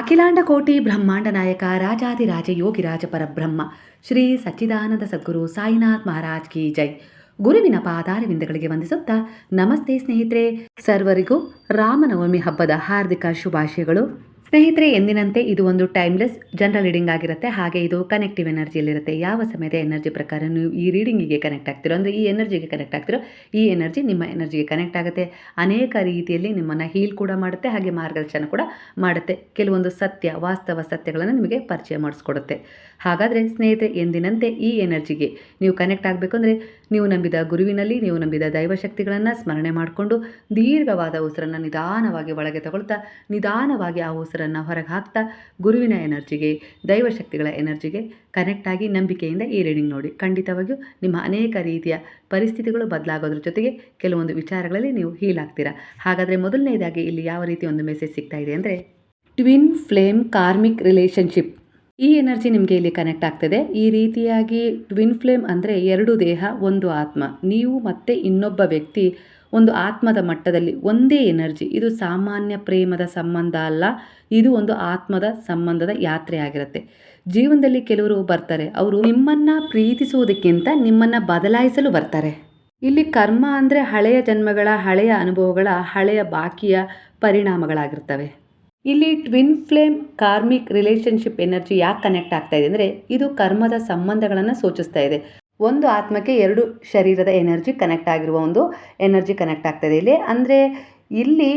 ಅಖಿಲಾಂಡ ಕೋಟಿ ಬ್ರಹ್ಮಾಂಡ ನಾಯಕ ರಾಜಾದಿರಾಜ ಯೋಗಿರಾಜ ಪರಬ್ರಹ್ಮ ಶ್ರೀ ಸಚ್ಚಿದಾನಂದ ಸದ್ಗುರು ಸಾಯಿನಾಥ್ ಮಹಾರಾಜ್ ಕಿ ಜೈ. ಗುರುವಿನ ಪಾದಾರವಿಂದಗಳಿಗೆ ವಂದಿಸುತ್ತಾ ನಮಸ್ತೆ ಸ್ನೇಹಿತರೆ, ಸರ್ವರಿಗೂ ರಾಮನವಮಿ ಹಬ್ಬದ ಹಾರ್ದಿಕ ಶುಭಾಶಯಗಳು. ಸ್ನೇಹಿತರೆ, ಎಂದಿನಂತೆ ಇದು ಒಂದು ಟೈಮ್ಲೆಸ್ ಜನರಲ್ ರೀಡಿಂಗ್ ಆಗಿರುತ್ತೆ. ಹಾಗೆ ಇದು ಕನೆಕ್ಟಿವ್ ಎನರ್ಜಿಯಲ್ಲಿರುತ್ತೆ. ಯಾವ ಸಮಯದ ಎನರ್ಜಿ ಪ್ರಕಾರ ನೀವು ಈ ರೀಡಿಂಗಿಗೆ ಕನೆಕ್ಟ್ ಆಗ್ತಿರೋ, ಅಂದರೆ ಈ ಎನರ್ಜಿಗೆ ಕನೆಕ್ಟ್ ಆಗ್ತಿರೋ, ಈ ಎನರ್ಜಿ ನಿಮ್ಮ ಎನರ್ಜಿಗೆ ಕನೆಕ್ಟ್ ಆಗುತ್ತೆ. ಅನೇಕ ರೀತಿಯಲ್ಲಿ ನಿಮ್ಮನ್ನು ಹೀಲ್ ಕೂಡ ಮಾಡುತ್ತೆ, ಹಾಗೆ ಮಾರ್ಗದರ್ಶನ ಕೂಡ ಮಾಡುತ್ತೆ. ಕೆಲವೊಂದು ವಾಸ್ತವ ಸತ್ಯಗಳನ್ನು ನಿಮಗೆ ಪರಿಚಯ ಮಾಡಿಸ್ಕೊಡುತ್ತೆ. ಹಾಗಾದರೆ ಸ್ನೇಹಿತರೆ, ಎಂದಿನಂತೆ ಈ ಎನರ್ಜಿಗೆ ನೀವು ಕನೆಕ್ಟ್ ಆಗಬೇಕು ಅಂದರೆ ನೀವು ನಂಬಿದ ಗುರುವಿನಲ್ಲಿ, ನೀವು ನಂಬಿದ ದೈವಶಕ್ತಿಗಳನ್ನು ಸ್ಮರಣೆ ಮಾಡಿಕೊಂಡು ದೀರ್ಘವಾದ ಉಸಿರನ್ನು ನಿಧಾನವಾಗಿ ಒಳಗೆ ತಗೊಳ್ತಾ, ನಿಧಾನವಾಗಿ ಆ ಉಸಿರನ್ನು ಹೊರಗೆ ಹಾಕ್ತಾ ಗುರುವಿನ ಎನರ್ಜಿಗೆ, ದೈವಶಕ್ತಿಗಳ ಎನರ್ಜಿಗೆ ಕನೆಕ್ಟ್ ಆಗಿ ನಂಬಿಕೆಯಿಂದ ಈ ರೀಡಿಂಗ್ ನೋಡಿ. ಖಂಡಿತವಾಗಿಯೂ ನಿಮ್ಮ ಅನೇಕ ರೀತಿಯ ಪರಿಸ್ಥಿತಿಗಳು ಬದಲಾಗೋದ್ರ ಜೊತೆಗೆ ಕೆಲವೊಂದು ವಿಚಾರಗಳಲ್ಲಿ ನೀವು ಹೀಲ್ ಆಗ್ತೀರಾ. ಹಾಗಾದರೆ ಮೊದಲನೇದಾಗಿ ಇಲ್ಲಿ ಯಾವ ರೀತಿ ಒಂದು ಮೆಸೇಜ್ ಸಿಗ್ತಾ ಇದೆ ಅಂದರೆ, ಟ್ವಿನ್ ಫ್ಲೇಮ್ ಕಾರ್ಮಿಕ್ ರಿಲೇಷನ್ಶಿಪ್, ಈ ಎನರ್ಜಿ ನಿಮಗೆ ಇಲ್ಲಿ ಕನೆಕ್ಟ್ ಆಗ್ತದೆ. ಈ ರೀತಿಯಾಗಿ ಟ್ವಿನ್ ಫ್ಲೇಮ್ ಅಂದರೆ ಎರಡು ದೇಹ, ಒಂದು ಆತ್ಮ. ನೀವು ಮತ್ತು ಇನ್ನೊಬ್ಬ ವ್ಯಕ್ತಿ ಒಂದು ಆತ್ಮದ ಮಟ್ಟದಲ್ಲಿ ಒಂದೇ ಎನರ್ಜಿ. ಇದು ಸಾಮಾನ್ಯ ಪ್ರೇಮದ ಸಂಬಂಧ ಅಲ್ಲ, ಇದು ಒಂದು ಆತ್ಮದ ಸಂಬಂಧದ ಯಾತ್ರೆ ಆಗಿರುತ್ತೆ. ಜೀವನದಲ್ಲಿ ಕೆಲವರು ಬರ್ತಾರೆ, ಅವರು ನಿಮ್ಮನ್ನು ಪ್ರೀತಿಸುವುದಕ್ಕಿಂತ ನಿಮ್ಮನ್ನು ಬದಲಾಯಿಸಲು ಬರ್ತಾರೆ. ಇಲ್ಲಿ ಕರ್ಮ ಅಂದರೆ ಹಳೆಯ ಜನ್ಮಗಳ, ಹಳೆಯ ಅನುಭವಗಳ, ಹಳೆಯ ಬಾಕಿಯ ಪರಿಣಾಮಗಳಾಗಿರ್ತವೆ. ಇಲ್ಲಿ twin flame karmic relationship energy ಯಾಕೆ ಕನೆಕ್ಟ್ ಆಗ್ತಾ ಇದೆ ಅಂದರೆ, ಇದು ಕರ್ಮದ ಸಂಬಂಧಗಳನ್ನು ಸೂಚಿಸ್ತಾ ಇದೆ. ಒಂದು ಆತ್ಮಕ್ಕೆ ಎರಡು ಶರೀರದ ಎನರ್ಜಿ ಕನೆಕ್ಟ್ ಆಗಿರುವ ಒಂದು ಎನರ್ಜಿ ಕನೆಕ್ಟ್ ಆಗ್ತಾಯಿದೆ ಇಲ್ಲಿ. ಅಂದರೆ ಇಲ್ಲಿ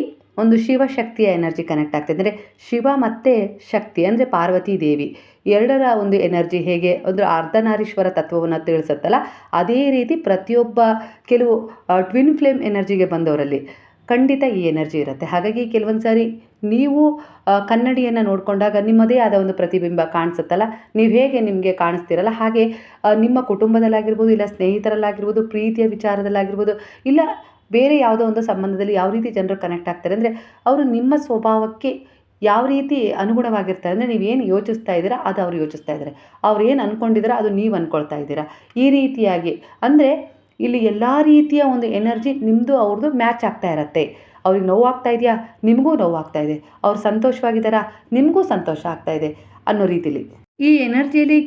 ಒಂದು ಶಿವಶಕ್ತಿಯ ಎನರ್ಜಿ ಕನೆಕ್ಟ್ ಆಗ್ತದೆ. ಅಂದರೆ ಶಿವ ಮತ್ತು ಶಕ್ತಿ ಅಂದರೆ ಪಾರ್ವತಿ ದೇವಿ ಎರಡರ ಒಂದು ಎನರ್ಜಿ ಹೇಗೆ ಒಂದು ಅರ್ಧನಾರೀಶ್ವರ ತತ್ವವನ್ನು ತಿಳಿಸುತ್ತಲ್ಲ, ಅದೇ ರೀತಿ ಪ್ರತಿಯೊಬ್ಬ ಕೆಲವು ಟ್ವಿನ್ ಫ್ಲೇಮ್ ಎನರ್ಜಿಗೆ ಬಂದವರಲ್ಲಿ ಖಂಡಿತ ಈ ಎನರ್ಜಿ ಇರುತ್ತೆ. ಹಾಗಾಗಿ ಕೆಲವೊಂದು ಸಾರಿ ನೀವು ಕನ್ನಡಿಯನ್ನು ನೋಡಿಕೊಂಡಾಗ ನಿಮ್ಮದೇ ಆದ ಒಂದು ಪ್ರತಿಬಿಂಬ ಕಾಣಿಸುತ್ತಲ್ಲ, ನೀವು ಹೇಗೆ ನಿಮಗೆ ಕಾಣಿಸ್ತಿರಲ್ಲ ಹಾಗೆ ನಿಮ್ಮ ಕುಟುಂಬದಲ್ಲಾಗಿರ್ಬೋದು, ಇಲ್ಲ ಸ್ನೇಹಿತರಲ್ಲಾಗಿರ್ಬೋದು, ಪ್ರೀತಿಯ ವಿಚಾರದಲ್ಲಾಗಿರ್ಬೋದು, ಇಲ್ಲ ಬೇರೆ ಯಾವುದೋ ಒಂದು ಸಂಬಂಧದಲ್ಲಿ ಯಾವ ರೀತಿ ಜನರು ಕನೆಕ್ಟ್ ಆಗ್ತಾರೆ ಅಂದರೆ, ಅವರು ನಿಮ್ಮ ಸ್ವಭಾವಕ್ಕೆ ಯಾವ ರೀತಿ ಅನುಗುಣವಾಗಿರ್ತಾರೆ ಅಂದರೆ, ನೀವೇನು ಯೋಚಿಸ್ತಾ ಇದ್ದೀರಾ ಅದು ಅವ್ರು ಯೋಚಿಸ್ತಾ ಇದ್ದಾರೆ, ಅವ್ರು ಏನು ಅಂದ್ಕೊಂಡಿದ್ದೀರಾ ಅದು ನೀವು ಅಂದ್ಕೊಳ್ತಾ ಇದ್ದೀರಾ. ಈ ರೀತಿಯಾಗಿ ಅಂದರೆ ಇಲ್ಲಿ ಎಲ್ಲ ರೀತಿಯ ಒಂದು ಎನರ್ಜಿ ನಿಮ್ಮದು ಅವ್ರದ್ದು ಮ್ಯಾಚ್ ಆಗ್ತಾ ಇರತ್ತೆ. ಅವ್ರಿಗೆ ನೋವಾಗ್ತಾ ಇದೆಯಾ, ನಿಮಗೂ ನೋವಾಗ್ತಾ ಇದೆ. ಅವ್ರು ಸಂತೋಷವಾಗಿದ್ದಾರಾ, ನಿಮಗೂ ಸಂತೋಷ ಆಗ್ತಾ ಇದೆ ಅನ್ನೋ ರೀತಿಲಿ ಈ ಎನರ್ಜಿಯಲ್ಲಿ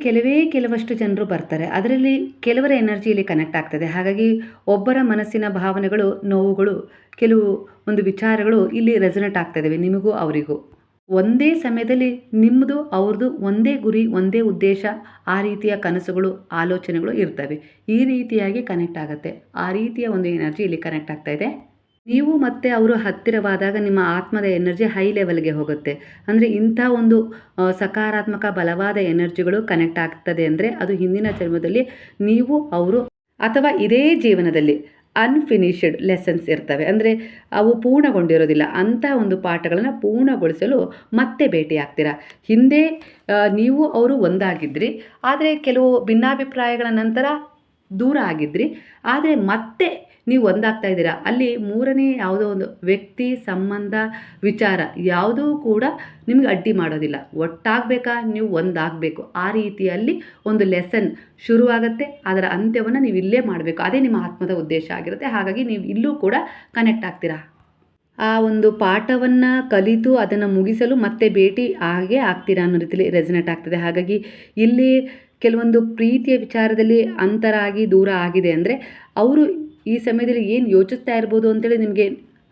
ಕೆಲವಷ್ಟು ಜನರು ಬರ್ತಾರೆ. ಅದರಲ್ಲಿ ಕೆಲವರ ಎನರ್ಜಿಯಲ್ಲಿ ಕನೆಕ್ಟ್ ಆಗ್ತದೆ. ಹಾಗಾಗಿ ಒಬ್ಬರ ಮನಸ್ಸಿನ ಭಾವನೆಗಳು, ನೋವುಗಳು, ಕೆಲವು ಒಂದು ವಿಚಾರಗಳು ಇಲ್ಲಿ ರೆಸೊನೇಟ್ ಆಗ್ತಾ ಇದ್ದಾವೆ ನಿಮಗೂ ಅವರಿಗೂ. ಒಂದೇ ಸಮಯದಲ್ಲಿ ನಿಮ್ಮದು ಅವ್ರದ್ದು ಒಂದೇ ಗುರಿ, ಒಂದೇ ಉದ್ದೇಶ, ಆ ರೀತಿಯ ಕನಸುಗಳು, ಆಲೋಚನೆಗಳು ಇರ್ತವೆ. ಈ ರೀತಿಯಾಗಿ ಕನೆಕ್ಟ್ ಆಗುತ್ತೆ. ಆ ರೀತಿಯ ಒಂದು ಎನರ್ಜಿ ಇಲ್ಲಿ ಕನೆಕ್ಟ್ ಆಗ್ತಾ ಇದೆ. ನೀವು ಮತ್ತು ಅವರು ಹತ್ತಿರವಾದಾಗ ನಿಮ್ಮ ಆತ್ಮದ ಎನರ್ಜಿ ಹೈ ಲೆವೆಲ್ಗೆ ಹೋಗುತ್ತೆ. ಅಂದರೆ ಇಂಥ ಒಂದು ಸಕಾರಾತ್ಮಕ ಬಲವಾದ ಎನರ್ಜಿಗಳು ಕನೆಕ್ಟ್ ಆಗ್ತದೆ ಅಂದರೆ, ಅದು ಹಿಂದಿನ ಜನ್ಮದಲ್ಲಿ ನೀವು ಅವರು ಅಥವಾ ಇದೇ ಜೀವನದಲ್ಲಿ ಅನ್ಫಿನಿಶ್ಡ್ ಲೆಸನ್ಸ್ ಇರ್ತವೆ. ಅಂದರೆ ಅವು ಪೂರ್ಣಗೊಂಡಿರೋದಿಲ್ಲ. ಅಂಥ ಒಂದು ಪಾಠಗಳನ್ನು ಪೂರ್ಣಗೊಳಿಸಲು ಮತ್ತೆ ಭೇಟಿಯಾಗ್ತೀರಾ. ಹಿಂದೆ ನೀವು ಅವರು ಒಂದಾಗಿದ್ರಿ, ಆದರೆ ಕೆಲವು ಭಿನ್ನಾಭಿಪ್ರಾಯಗಳ ನಂತರ ದೂರ ಆಗಿದ್ರಿ, ಆದರೆ ಮತ್ತೆ ನೀವು ಒಂದಾಗ್ತಾ ಇದ್ದೀರಾ. ಅಲ್ಲಿ ಮೂರನೇ ಯಾವುದೋ ಒಂದು ವ್ಯಕ್ತಿ, ಸಂಬಂಧ, ವಿಚಾರ ಯಾವುದೂ ಕೂಡ ನಿಮಗೆ ಅಡ್ಡಿ ಮಾಡೋದಿಲ್ಲ. ಒಟ್ಟಾಗಬೇಕಾ, ನೀವು ಒಂದಾಗಬೇಕು. ಆ ರೀತಿಯಲ್ಲಿ ಒಂದು ಲೆಸನ್ ಶುರುವಾಗುತ್ತೆ. ಅದರ ಅಂತ್ಯವನ್ನು ನೀವು ಇಲ್ಲೇ ಮಾಡಬೇಕು. ಅದೇ ನಿಮ್ಮ ಆತ್ಮದ ಉದ್ದೇಶ ಆಗಿರುತ್ತೆ. ಹಾಗಾಗಿ ನೀವು ಇಲ್ಲೂ ಕೂಡ ಕನೆಕ್ಟ್ ಆಗ್ತೀರಾ. ಆ ಒಂದು ಪಾಠವನ್ನು ಕಲಿತು ಅದನ್ನು ಮುಗಿಸಲು ಮತ್ತೆ ಭೇಟಿ ಆಗ್ತೀರಾ ಅನ್ನೋ ರೀತಿಯಲ್ಲಿ ರೆಸನೇಟ್ ಆಗ್ತದೆ. ಹಾಗಾಗಿ ಇಲ್ಲಿ ಕೆಲವೊಂದು ಪ್ರೀತಿಯ ವಿಚಾರದಲ್ಲಿ ಅಂತರ ಆಗಿ ದೂರ ಆಗಿದೆ ಅಂದರೆ, ಅವರು ಈ ಸಮಯದಲ್ಲಿ ಏನು ಯೋಚಿಸ್ತಾ ಇರ್ಬೋದು ಅಂತೇಳಿ ನಿಮಗೆ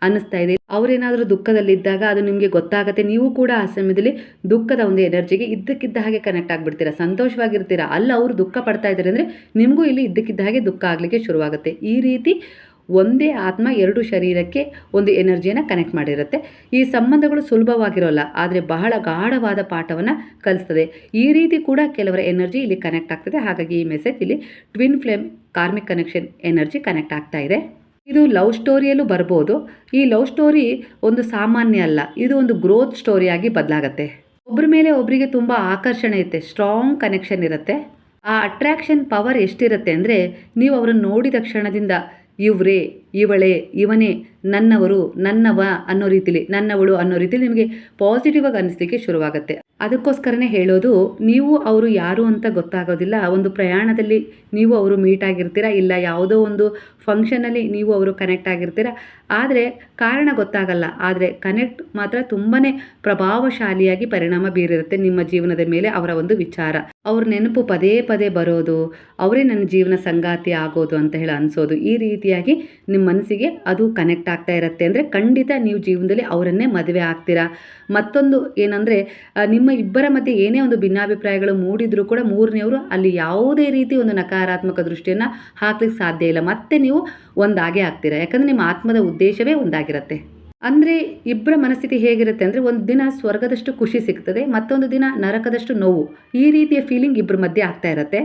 ಅನ್ನಿಸ್ತಾ ಇದೆ. ಅವರೇನಾದರೂ ದುಃಖದಲ್ಲಿದ್ದಾಗ ಅದು ನಿಮಗೆ ಗೊತ್ತಾಗುತ್ತೆ. ನೀವು ಕೂಡ ಆ ಸಮಯದಲ್ಲಿ ದುಃಖದ ಒಂದು ಎನರ್ಜಿಗೆ ಇದ್ದಕ್ಕಿದ್ದ ಹಾಗೆ ಕನೆಕ್ಟ್ ಆಗಿಬಿಡ್ತೀರಾ, ಸಂತೋಷವಾಗಿರ್ತೀರಾ. ಅಲ್ಲ ಅವರು ದುಃಖ ಪಡ್ತಾ ಇದ್ದಾರೆ ಅಂದರೆ ನಿಮಗೂ ಇಲ್ಲಿ ಇದ್ದಕ್ಕಿದ್ದ ಹಾಗೆ ದುಃಖ ಆಗಲಿಕ್ಕೆ ಶುರುವಾಗುತ್ತೆ. ಈ ರೀತಿ ಒಂದೇ ಆತ್ಮ ಎರಡು ಶರೀರಕ್ಕೆ ಒಂದು ಎನರ್ಜಿಯನ್ನು ಕನೆಕ್ಟ್ ಮಾಡಿರುತ್ತೆ. ಈ ಸಂಬಂಧಗಳು ಸುಲಭವಾಗಿರೋಲ್ಲ, ಆದರೆ ಬಹಳ ಗಾಢವಾದ ಪಾಠವನ್ನು ಕಲಿಸ್ತದೆ. ಈ ರೀತಿ ಕೂಡ ಕೆಲವರ ಎನರ್ಜಿ ಇಲ್ಲಿ ಕನೆಕ್ಟ್ ಆಗ್ತದೆ. ಹಾಗಾಗಿ ಈ ಮೆಸೇಜ್ ಇಲ್ಲಿ twin flame karmic connection energy connect ಆಗ್ತಾ ಇದೆ. ಇದು ಲವ್ ಸ್ಟೋರಿಯಲ್ಲೂ ಬರ್ಬೋದು. ಈ ಲವ್ ಸ್ಟೋರಿ ಒಂದು ಸಾಮಾನ್ಯ ಅಲ್ಲ, ಇದು ಒಂದು ಗ್ರೋತ್ ಸ್ಟೋರಿಯಾಗಿ ಬದಲಾಗತ್ತೆ. ಒಬ್ಬರ ಮೇಲೆ ಒಬ್ಬರಿಗೆ ತುಂಬ ಆಕರ್ಷಣೆ ಇರುತ್ತೆ, ಸ್ಟ್ರಾಂಗ್ ಕನೆಕ್ಷನ್ ಇರುತ್ತೆ. ಆ ಅಟ್ರಾಕ್ಷನ್ ಪವರ್ ಎಷ್ಟಿರುತ್ತೆ ಅಂದರೆ, ನೀವು ಅವರನ್ನು ನೋಡಿದ ಕ್ಷಣದಿಂದ ಇವರೇ ಇವಳೇ ಇವನೇ ನನ್ನವರು ನನ್ನವ ಅನ್ನೋ ರೀತಿಲಿ ನನ್ನವಳು ಅನ್ನೋ ರೀತಿಲಿ ನಿಮಗೆ ಪಾಸಿಟಿವ್ ಆಗಿ ಅನಿಸ್ಲಿಕ್ಕೆ ಶುರುವಾಗುತ್ತೆ. ಅದಕ್ಕೋಸ್ಕರನೇ ಹೇಳೋದು, ನೀವು ಅವರು ಯಾರು ಅಂತ ಗೊತ್ತಾಗೋದಿಲ್ಲ. ಒಂದು ಪ್ರಯಾಣದಲ್ಲಿ ನೀವು ಅವರು ಮೀಟ್ ಆಗಿರ್ತೀರ, ಇಲ್ಲ ಯಾವುದೋ ಒಂದು ಫಂಕ್ಷನಲ್ಲಿ ನೀವು ಅವರು ಕನೆಕ್ಟ್ ಆಗಿರ್ತೀರ. ಆದರೆ ಕಾರಣ ಗೊತ್ತಾಗಲ್ಲ. ಆದರೆ ಕನೆಕ್ಟ್ ಮಾತ್ರ ತುಂಬಾ ಪ್ರಭಾವಶಾಲಿಯಾಗಿ ಪರಿಣಾಮ ಬೀರಿರುತ್ತೆ ನಿಮ್ಮ ಜೀವನದ ಮೇಲೆ ಅವರ ಒಂದು ವಿಚಾರ. ಅವ್ರ ನೆನಪು ಪದೇ ಪದೇ ಬರೋದು, ಅವರೇ ನನ್ನ ಜೀವನ ಸಂಗಾತಿ ಆಗೋದು ಅಂತ ಹೇಳಿ ಅನಿಸೋದು, ಈ ರೀತಿಯಾಗಿ ನಿಮ್ಮ ಮನಸ್ಸಿಗೆ ಅದು ಕನೆಕ್ಟ್ ಆಗ್ತಾ ಇರುತ್ತೆ. ಅಂದರೆ ಖಂಡಿತ ನೀವು ಜೀವನದಲ್ಲಿ ಅವರನ್ನೇ ಮದುವೆ ಆಗ್ತೀರಾ. ಮತ್ತೊಂದು ಏನಂದರೆ, ನಿಮ್ಮ ಇಬ್ಬರ ಮಧ್ಯೆ ಏನೇ ಒಂದು ಭಿನ್ನಾಭಿಪ್ರಾಯಗಳು ಮೂಡಿದರೂ ಕೂಡ ಮೂರನೆಯವರು ಅಲ್ಲಿ ಯಾವುದೇ ರೀತಿ ಒಂದು ನಕಾರಾತ್ಮಕ ದೃಷ್ಟಿಯನ್ನು ಹಾಕ್ಲಿಕ್ಕೆ ಸಾಧ್ಯ ಇಲ್ಲ. ಮತ್ತೆ ನೀವು ಒಂದಾಗೇ ಆಗ್ತೀರಾ. ಯಾಕಂದರೆ ನಿಮ್ಮ ಆತ್ಮದ ಉದ್ದೇಶವೇ ಒಂದಾಗಿರುತ್ತೆ. ಅಂದರೆ ಇಬ್ಬರ ಮನಸ್ಥಿತಿ ಹೇಗಿರುತ್ತೆ ಅಂದರೆ, ಒಂದು ದಿನ ಸ್ವರ್ಗದಷ್ಟು ಖುಷಿ ಸಿಗ್ತದೆ, ಮತ್ತೊಂದು ದಿನ ನರಕದಷ್ಟು ನೋವು. ಈ ರೀತಿಯ ಫೀಲಿಂಗ್ ಇಬ್ಬರ ಮಧ್ಯೆ ಆಗ್ತಾ ಇರುತ್ತೆ.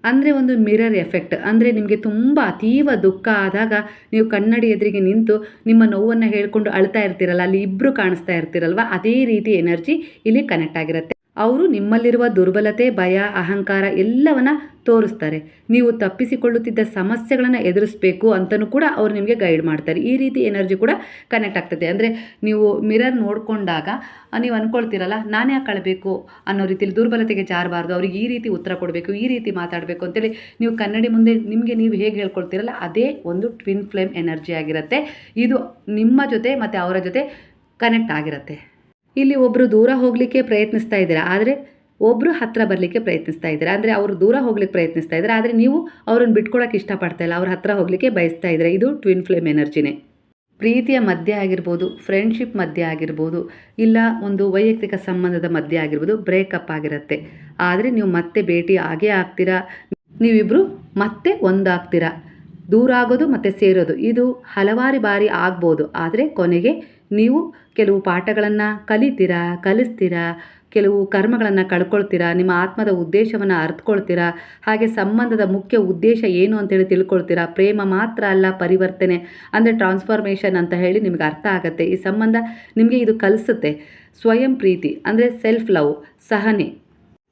ಅಂದರೆ ಒಂದು ಮಿರರ್ ಎಫೆಕ್ಟ್. ಅಂದರೆ ನಿಮಗೆ ತುಂಬ ಅತೀವ ದುಃಖ ಆದಾಗ ನೀವು ಕನ್ನಡಿ ಎದುರಿಗೆ ನಿಂತು ನಿಮ್ಮ ನೋವನ್ನು ಹೇಳ್ಕೊಂಡು ಅಳ್ತಾ ಇರ್ತೀರಲ್ಲ, ಅಲ್ಲಿ ಇಬ್ಬರು ಕಾಣಿಸ್ತಾ ಇರ್ತೀರಲ್ವ, ಅದೇ ರೀತಿ ಎನರ್ಜಿ ಇಲ್ಲಿ ಕನೆಕ್ಟ್ ಆಗಿರುತ್ತೆ. ಅವರು ನಿಮ್ಮಲ್ಲಿರುವ ದುರ್ಬಲತೆ, ಭಯ, ಅಹಂಕಾರ ಎಲ್ಲವನ್ನ ತೋರಿಸ್ತಾರೆ. ನೀವು ತಪ್ಪಿಸಿಕೊಳ್ಳುತ್ತಿದ್ದ ಸಮಸ್ಯೆಗಳನ್ನು ಎದುರಿಸಬೇಕು ಅಂತಲೂ ಕೂಡ ಅವರು ನಿಮಗೆ ಗೈಡ್ ಮಾಡ್ತಾರೆ. ಈ ರೀತಿ ಎನರ್ಜಿ ಕೂಡ ಕನೆಕ್ಟ್ ಆಗ್ತದೆ. ಅಂದರೆ ನೀವು ಮಿರರ್ ನೋಡಿಕೊಂಡಾಗ ನೀವು ಅಂದ್ಕೊಳ್ತೀರಲ್ಲ, ನಾನೇ ಯಾಕೆ ಅಳಬೇಕು ಅನ್ನೋ ರೀತಿಯಲ್ಲಿ ದುರ್ಬಲತೆಗೆ ಜಾರಬಾರ್ದು, ಅವ್ರಿಗೆ ಈ ರೀತಿ ಉತ್ತರ ಕೊಡಬೇಕು, ಈ ರೀತಿ ಮಾತಾಡಬೇಕು ಅಂತೇಳಿ ನೀವು ಕನ್ನಡಿ ಮುಂದೆ ನಿಮಗೆ ನೀವು ಹೇಗೆ ಹೇಳ್ಕೊಳ್ತೀರಲ್ಲ, ಅದೇ ಒಂದು ಟ್ವಿನ್ ಫ್ಲೇಮ್ ಎನರ್ಜಿ ಆಗಿರುತ್ತೆ. ಇದು ನಿಮ್ಮ ಜೊತೆ ಮತ್ತು ಅವರ ಜೊತೆ ಕನೆಕ್ಟ್ ಆಗಿರುತ್ತೆ. ಇಲ್ಲಿ ಒಬ್ಬರು ದೂರ ಹೋಗಲಿಕ್ಕೆ ಪ್ರಯತ್ನಿಸ್ತಾ ಇದ್ದೀರಾ, ಆದರೆ ಒಬ್ಬರು ಹತ್ತಿರ ಬರಲಿಕ್ಕೆ ಪ್ರಯತ್ನಿಸ್ತಾ ಇದ್ದೀರಾ. ಅಂದರೆ ಅವರು ದೂರ ಹೋಗ್ಲಿಕ್ಕೆ ಪ್ರಯತ್ನಿಸ್ತಾ ಇದ್ದಾರೆ, ಆದರೆ ನೀವು ಅವ್ರನ್ನ ಬಿಟ್ಕೊಡೋಕೆ ಇಷ್ಟಪಡ್ತಾ ಇಲ್ಲ, ಅವ್ರ ಹತ್ತಿರ ಹೋಗಲಿಕ್ಕೆ ಬಯಸ್ತಾ ಇದ್ದೀರಾ. ಇದು ಟ್ವಿನ್ ಫ್ಲೇಮ್ ಎನರ್ಜಿನೇ. ಪ್ರೀತಿಯ ಮಧ್ಯೆ ಆಗಿರ್ಬೋದು, ಫ್ರೆಂಡ್ಶಿಪ್ ಮಧ್ಯೆ ಆಗಿರ್ಬೋದು, ಇಲ್ಲ ಒಂದು ವೈಯಕ್ತಿಕ ಸಂಬಂಧದ ಮಧ್ಯೆ ಆಗಿರ್ಬೋದು, ಬ್ರೇಕಪ್ ಆಗಿರುತ್ತೆ. ಆದರೆ ನೀವು ಮತ್ತೆ ಭೇಟಿ ಆಗೇ ಆಗ್ತೀರಾ, ನೀವಿಬ್ಬರು ಮತ್ತೆ ಒಂದಾಗ್ತೀರಾ. ದೂರ ಆಗೋದು ಮತ್ತು ಸೇರೋದು ಇದು ಹಲವಾರು ಬಾರಿ ಆಗ್ಬೋದು. ಆದರೆ ಕೊನೆಗೆ ನೀವು ಕೆಲವು ಪಾಠಗಳನ್ನು ಕಲಿಸ್ತೀರಾ, ಕೆಲವು ಕರ್ಮಗಳನ್ನು ಕಳ್ಕೊಳ್ತೀರಾ, ನಿಮ್ಮ ಆತ್ಮದ ಉದ್ದೇಶವನ್ನು ಅರ್ಥಕೊಳ್ತೀರಾ, ಹಾಗೆ ಸಂಬಂಧದ ಮುಖ್ಯ ಉದ್ದೇಶ ಏನು ಅಂತೇಳಿ ತಿಳ್ಕೊಳ್ತೀರಾ. ಪ್ರೇಮ ಮಾತ್ರ ಅಲ್ಲ, ಪರಿವರ್ತನೆ ಅಂದರೆ ಟ್ರಾನ್ಸ್ಫಾರ್ಮೇಷನ್ ಅಂತ ಹೇಳಿ ನಿಮ್ಗೆ ಅರ್ಥ ಆಗುತ್ತೆ. ಈ ಸಂಬಂಧ ನಿಮಗೆ ಇದು ಕಲಿಸುತ್ತೆ. ಸ್ವಯಂ ಪ್ರೀತಿ ಅಂದರೆ ಸೆಲ್ಫ್ ಲವ್, ಸಹನೆ,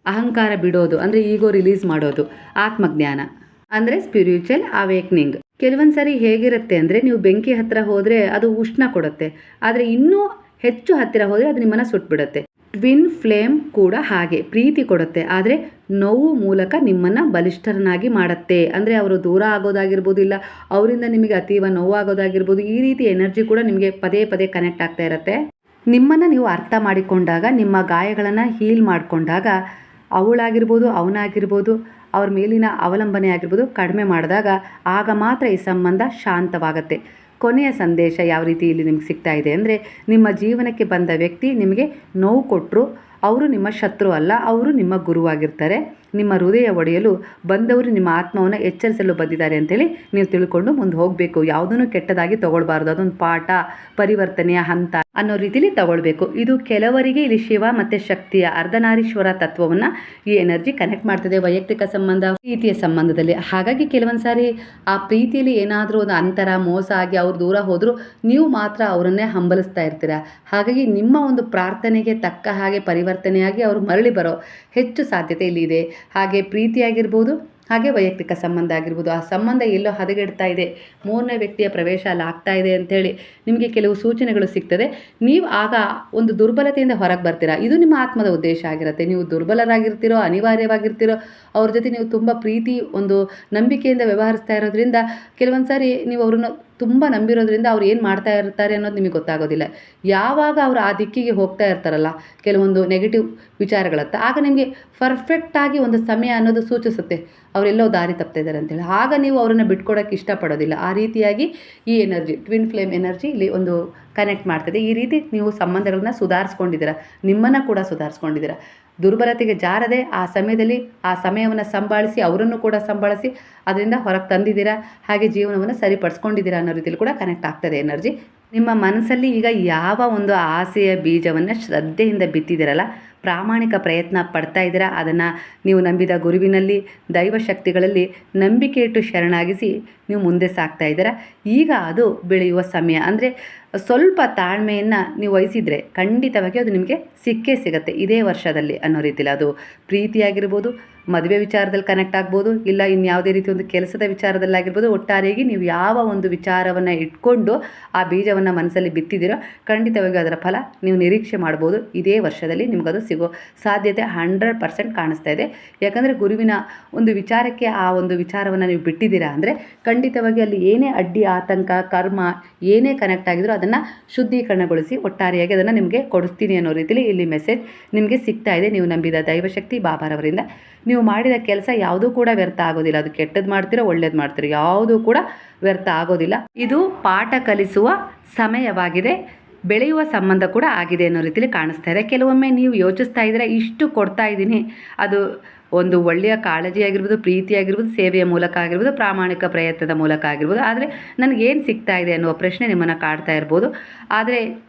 ಅಹಂಕಾರ ಬಿಡೋದು ಅಂದರೆ ಈಗೋ ರಿಲೀಸ್ ಮಾಡೋದು, ಆತ್ಮಜ್ಞಾನ ಅಂದರೆ ಸ್ಪಿರಿಚುವಲ್ ಅವೇಕ್ನಿಂಗ್. ಕೆಲವೊಂದು ಸರಿ ಹೇಗಿರುತ್ತೆ ಅಂದರೆ, ನೀವು ಬೆಂಕಿ ಹತ್ತಿರ ಹೋದರೆ ಅದು ಉಷ್ಣ ಕೊಡುತ್ತೆ, ಆದರೆ ಇನ್ನೂ ಹೆಚ್ಚು ಹತ್ತಿರ ಹೋದರೆ ಅದು ನಿಮ್ಮನ್ನು ಸುಟ್ಬಿಡುತ್ತೆ. ಟ್ವಿನ್ ಫ್ಲೇಮ್ ಕೂಡ ಹಾಗೆ ಪ್ರೀತಿ ಕೊಡುತ್ತೆ, ಆದರೆ ನೋವು ಮೂಲಕ ನಿಮ್ಮನ್ನು ಬಲಿಷ್ಠರನ್ನಾಗಿ ಮಾಡುತ್ತೆ. ಅಂದರೆ ಅವರು ದೂರ ಆಗೋದಾಗಿರ್ಬೋದು, ಇಲ್ಲ ಅವರಿಂದ ನಿಮಗೆ ಅತೀವ ನೋವಾಗೋದಾಗಿರ್ಬೋದು, ಈ ರೀತಿ ಎನರ್ಜಿ ಕೂಡ ನಿಮಗೆ ಪದೇ ಪದೇ ಕನೆಕ್ಟ್ ಆಗ್ತಾ ಇರುತ್ತೆ. ನಿಮ್ಮನ್ನು ನೀವು ಅರ್ಥ ಮಾಡಿಕೊಂಡಾಗ, ನಿಮ್ಮ ಗಾಯಗಳನ್ನು ಹೀಲ್ ಮಾಡಿಕೊಂಡಾಗ, ಅವಳಾಗಿರ್ಬೋದು ಅವನಾಗಿರ್ಬೋದು ಅವ್ರ ಮೇಲಿನ ಅವಲಂಬನೆ ಆಗಿರ್ಬೋದು ಕಡಿಮೆ ಮಾಡಿದಾಗ, ಆಗ ಮಾತ್ರ ಈ ಸಂಬಂಧ ಶಾಂತವಾಗುತ್ತೆ. ಕೊನೆಯ ಸಂದೇಶ ಯಾವ ರೀತಿ ಇಲ್ಲಿ ನಿಮ್ಗೆ ಸಿಗ್ತಾ ಇದೆ ಅಂದರೆ, ನಿಮ್ಮ ಜೀವನಕ್ಕೆ ಬಂದ ವ್ಯಕ್ತಿ ನಿಮಗೆ ನೋವು ಕೊಟ್ಟರು, ಅವರು ನಿಮ್ಮ ಶತ್ರು ಅಲ್ಲ, ಅವರು ನಿಮ್ಮ ಗುರುವಾಗಿರ್ತಾರೆ. ನಿಮ್ಮ ಹೃದಯ ಒಡೆಯಲು ಬಂದವರು ನಿಮ್ಮ ಆತ್ಮವನ್ನು ಎಚ್ಚರಿಸಲು ಬಂದಿದ್ದಾರೆ ಅಂತೇಳಿ ನೀವು ತಿಳ್ಕೊಂಡು ಮುಂದೆ ಹೋಗಬೇಕು. ಯಾವುದನ್ನು ಕೆಟ್ಟದಾಗಿ ತಗೊಳ್ಬಾರ್ದು, ಅದೊಂದು ಪಾಠ, ಪರಿವರ್ತನೆಯ ಹಂತ ಅನ್ನೋ ರೀತಿಲಿ ತಗೊಳ್ಬೇಕು. ಇದು ಕೆಲವರಿಗೆ ಇಲ್ಲಿ ಶಿವ ಮತ್ತು ಶಕ್ತಿಯ ಅರ್ಧನಾರೀಶ್ವರ ತತ್ವವನ್ನು ಈ ಎನರ್ಜಿ ಕನೆಕ್ಟ್ ಮಾಡ್ತದೆ ವೈಯಕ್ತಿಕ ಸಂಬಂಧ, ಪ್ರೀತಿಯ ಸಂಬಂಧದಲ್ಲಿ. ಹಾಗಾಗಿ ಕೆಲವೊಂದು ಸಾರಿ ಆ ಪ್ರೀತಿಯಲ್ಲಿ ಏನಾದರೂ ಒಂದು ಅಂತರ, ಮೋಸ ಆಗಿ ಅವ್ರು ದೂರ ಹೋದರೂ ನೀವು ಮಾತ್ರ ಅವರನ್ನೇ ಹಂಬಲಿಸ್ತಾ ಇರ್ತೀರ. ಹಾಗಾಗಿ ನಿಮ್ಮ ಒಂದು ಪ್ರಾರ್ಥನೆಗೆ ತಕ್ಕ ಹಾಗೆ ಪರಿವರ್ತನೆಯಾಗಿ ಅವರು ಮರಳಿ ಬರೋ ಹೆಚ್ಚು ಸಾಧ್ಯತೆ ಇಲ್ಲಿದೆ. ಹಾಗೆ ಪ್ರೀತಿಯಾಗಿರ್ಬೋದು, ಹಾಗೆ ವೈಯಕ್ತಿಕ ಸಂಬಂಧ ಆಗಿರ್ಬೋದು, ಆ ಸಂಬಂಧ ಎಲ್ಲೋ ಹದಗೆಡ್ತಾ ಇದೆ, ಮೂರನೇ ವ್ಯಕ್ತಿಯ ಪ್ರವೇಶ ಅಲ್ಲಿ ಆಗ್ತಾ ಇದೆ ಅಂಥೇಳಿ ನಿಮಗೆ ಕೆಲವು ಸೂಚನೆಗಳು ಸಿಗ್ತದೆ. ನೀವು ಆಗ ಒಂದು ದುರ್ಬಲತೆಯಿಂದ ಹೊರಗೆ ಬರ್ತೀರಾ. ಇದು ನಿಮ್ಮ ಆತ್ಮದ ಉದ್ದೇಶ ಆಗಿರುತ್ತೆ. ನೀವು ದುರ್ಬಲರಾಗಿರ್ತೀರೋ, ಅನಿವಾರ್ಯವಾಗಿರ್ತೀರೋ, ಅವ್ರ ಜೊತೆ ನೀವು ತುಂಬ ಪ್ರೀತಿ, ಒಂದು ನಂಬಿಕೆಯಿಂದ ವ್ಯವಹರಿಸ್ತಾ ಇರೋದ್ರಿಂದ ಕೆಲವೊಂದು ಸಾರಿ ನೀವು ಅವ್ರನ್ನ ತುಂಬ ನಂಬಿರೋದ್ರಿಂದ ಅವ್ರು ಏನು ಮಾಡ್ತಾ ಇರ್ತಾರೆ ಅನ್ನೋದು ನಿಮಗೆ ಗೊತ್ತಾಗೋದಿಲ್ಲ. ಯಾವಾಗ ಅವರು ಆ ದಿಕ್ಕಿಗೆ ಹೋಗ್ತಾ ಇರ್ತಾರಲ್ಲ ಕೆಲವೊಂದು ನೆಗೆಟಿವ್ ವಿಚಾರಗಳತ್ತ, ಆಗ ನಿಮಗೆ ಪರ್ಫೆಕ್ಟಾಗಿ ಒಂದು ಸಮಯ ಅನ್ನೋದು ಸೂಚಿಸುತ್ತೆ ಅವರೆಲ್ಲೋ ದಾರಿ ತಪ್ತಾ ಇದ್ದಾರೆ ಅಂತೇಳಿ. ಆಗ ನೀವು ಅವರನ್ನು ಬಿಟ್ಕೊಡೋಕ್ಕೆ ಇಷ್ಟಪಡೋದಿಲ್ಲ. ಆ ರೀತಿಯಾಗಿ ಈ ಎನರ್ಜಿ, ಟ್ವಿನ್ ಫ್ಲೇಮ್ ಎನರ್ಜಿ ಇಲ್ಲಿ ಒಂದು ಕನೆಕ್ಟ್ ಮಾಡ್ತದೆ. ಈ ರೀತಿ ನೀವು ಸಂಬಂಧಗಳನ್ನ ಸುಧಾರಿಸ್ಕೊಂಡಿದ್ದೀರಾ, ನಿಮ್ಮನ್ನು ಕೂಡ ಸುಧಾರಿಸ್ಕೊಂಡಿದ್ದೀರಾ. ದುರ್ಬಲತೆಗೆ ಜಾರದೆ ಆ ಸಮಯದಲ್ಲಿ ಆ ಸಮಯವನ್ನು ಸಂಭಾಳಿಸಿ, ಅವರನ್ನು ಕೂಡ ಸಂಭಾಳಿಸಿ ಅದರಿಂದ ಹೊರಗೆ ತಂದಿದ್ದೀರಾ, ಹಾಗೆ ಜೀವನವನ್ನು ಸರಿಪಡಿಸ್ಕೊಂಡಿದ್ದೀರಾ ಅನ್ನೋ ರೀತಿಯಲ್ಲಿ ಕೂಡ ಕನೆಕ್ಟ್ ಆಗ್ತದೆ ಎನರ್ಜಿ. ನಿಮ್ಮ ಮನಸ್ಸಲ್ಲಿ ಈಗ ಯಾವ ಒಂದು ಆಸೆಯ ಬೀಜವನ್ನು ಶ್ರದ್ಧೆಯಿಂದ ಬಿತ್ತಿದ್ದೀರಲ್ಲ, ಪ್ರಾಮಾಣಿಕ ಪ್ರಯತ್ನ ಪಡ್ತಾ ಇದ್ದೀರಾ, ಅದನ್ನು ನೀವು ನಂಬಿದ ಗುರುವಿನಲ್ಲಿ, ದೈವಶಕ್ತಿಗಳಲ್ಲಿ ನಂಬಿಕೆ ಇಟ್ಟು ಶರಣಾಗಿಸಿ ನೀವು ಮುಂದೆ ಸಾಗ್ತಾ ಇದ್ದೀರಾ. ಈಗ ಅದು ಬೆಳೆಯುವ ಸಮಯ. ಅಂದರೆ ಸ್ವಲ್ಪ ತಾಳ್ಮೆಯನ್ನು ನೀವು ವಹಿಸಿದರೆ ಖಂಡಿತವಾಗಿ ಅದು ನಿಮಗೆ ಸಿಕ್ಕೇ ಸಿಗುತ್ತೆ ಇದೇ ವರ್ಷದಲ್ಲಿ ಅನ್ನೋ ರೀತಿಯಲ್ಲಿ. ಅದು ಪ್ರೀತಿಯಾಗಿರ್ಬೋದು, ಮದುವೆ ವಿಚಾರದಲ್ಲಿ ಕನೆಕ್ಟ್ ಆಗ್ಬೋದು, ಇಲ್ಲ ಇನ್ಯಾವುದೇ ರೀತಿ ಒಂದು ಕೆಲಸದ ವಿಚಾರದಲ್ಲಾಗಿರ್ಬೋದು. ಒಟ್ಟಾರೆಯಾಗಿ ನೀವು ಯಾವ ಒಂದು ವಿಚಾರವನ್ನು ಇಟ್ಕೊಂಡು ಆ ಬೀಜವನ್ನು ಮನಸ್ಸಲ್ಲಿ ಬಿತ್ತಿದ್ದೀರೋ ಖಂಡಿತವಾಗಿ ಅದರ ಫಲ ನೀವು ನಿರೀಕ್ಷೆ ಮಾಡ್ಬೋದು. ಇದೇ ವರ್ಷದಲ್ಲಿ ನಿಮಗದು ಸಿಗೋ ಸಾಧ್ಯತೆ 100% ಕಾಣಿಸ್ತಾ ಇದೆ. ಯಾಕಂದರೆ ಗುರುವಿನ ಒಂದು ವಿಚಾರಕ್ಕೆ ಆ ಒಂದು ವಿಚಾರವನ್ನು ನೀವು ಬಿಟ್ಟಿದ್ದೀರಾ ಅಂದರೆ ಖಂಡಿತವಾಗಿ ಅಲ್ಲಿ ಏನೇ ಅಡ್ಡಿ ಆತಂಕ ಕರ್ಮ ಏನೇ ಕನೆಕ್ಟ್ ಆಗಿದ್ರೂ ಅದನ್ನು ಶುದ್ಧೀಕರಣಗೊಳಿಸಿ ಒಟ್ಟಾರೆಯಾಗಿ ಅದನ್ನು ನಿಮಗೆ ಕೊಡಿಸ್ತೀನಿ ಅನ್ನೋ ರೀತಿಯಲ್ಲಿ ಇಲ್ಲಿ ಮೆಸೇಜ್ ನಿಮಗೆ ಸಿಗ್ತಾ ಇದೆ. ನೀವು ನಂಬಿದ ದೈವಶಕ್ತಿ ಬಾಬಾರವರಿಂದ ನೀವು ಮಾಡಿದ ಕೆಲಸ ಯಾವುದೂ ಕೂಡ ವ್ಯರ್ಥ ಆಗೋದಿಲ್ಲ. ಅದು ಕೆಟ್ಟದ್ದು ಮಾಡ್ತೀರೋ ಒಳ್ಳೇದು ಮಾಡ್ತೀರೋ ಯಾವುದೂ ಕೂಡ ವ್ಯರ್ಥ ಆಗೋದಿಲ್ಲ. ಇದು ಪಾಠ ಕಲಿಸುವ ಸಮಯವಾಗಿದೆ, ಬೆಳೆಯುವ ಸಂಬಂಧ ಕೂಡ ಆಗಿದೆ ಅನ್ನೋ ರೀತಿಯಲ್ಲಿ ಕಾಣಿಸ್ತಾ ಇದೆ. ಕೆಲವೊಮ್ಮೆ ನೀವು ಯೋಚಿಸ್ತಾ ಇದ್ದರೆ ಇಷ್ಟು ಕೊಡ್ತಾ ಇದ್ದೀನಿ, ಅದು ಒಂದು ಒಳ್ಳೆಯ ಕಾಳಜಿ ಆಗಿರ್ಬೋದು, ಪ್ರೀತಿ ಆಗಿರ್ಬೋದು, ಸೇವೆಯ ಮೂಲಕ ಆಗಿರ್ಬೋದು, ಪ್ರಾಮಾಣಿಕ ಪ್ರಯತ್ನದ ಮೂಲಕ ಆಗಿರ್ಬೋದು. ಆದರೆ ನನಗೇನು ಸಿಗ್ತಾ ಇದೆ ಅನ್ನುವ ಪ್ರಶ್ನೆ ನಿಮ್ಮನ್ನು ಕಾಡ್ತಾ ಇರ್ಬೋದು. ಆದರೆ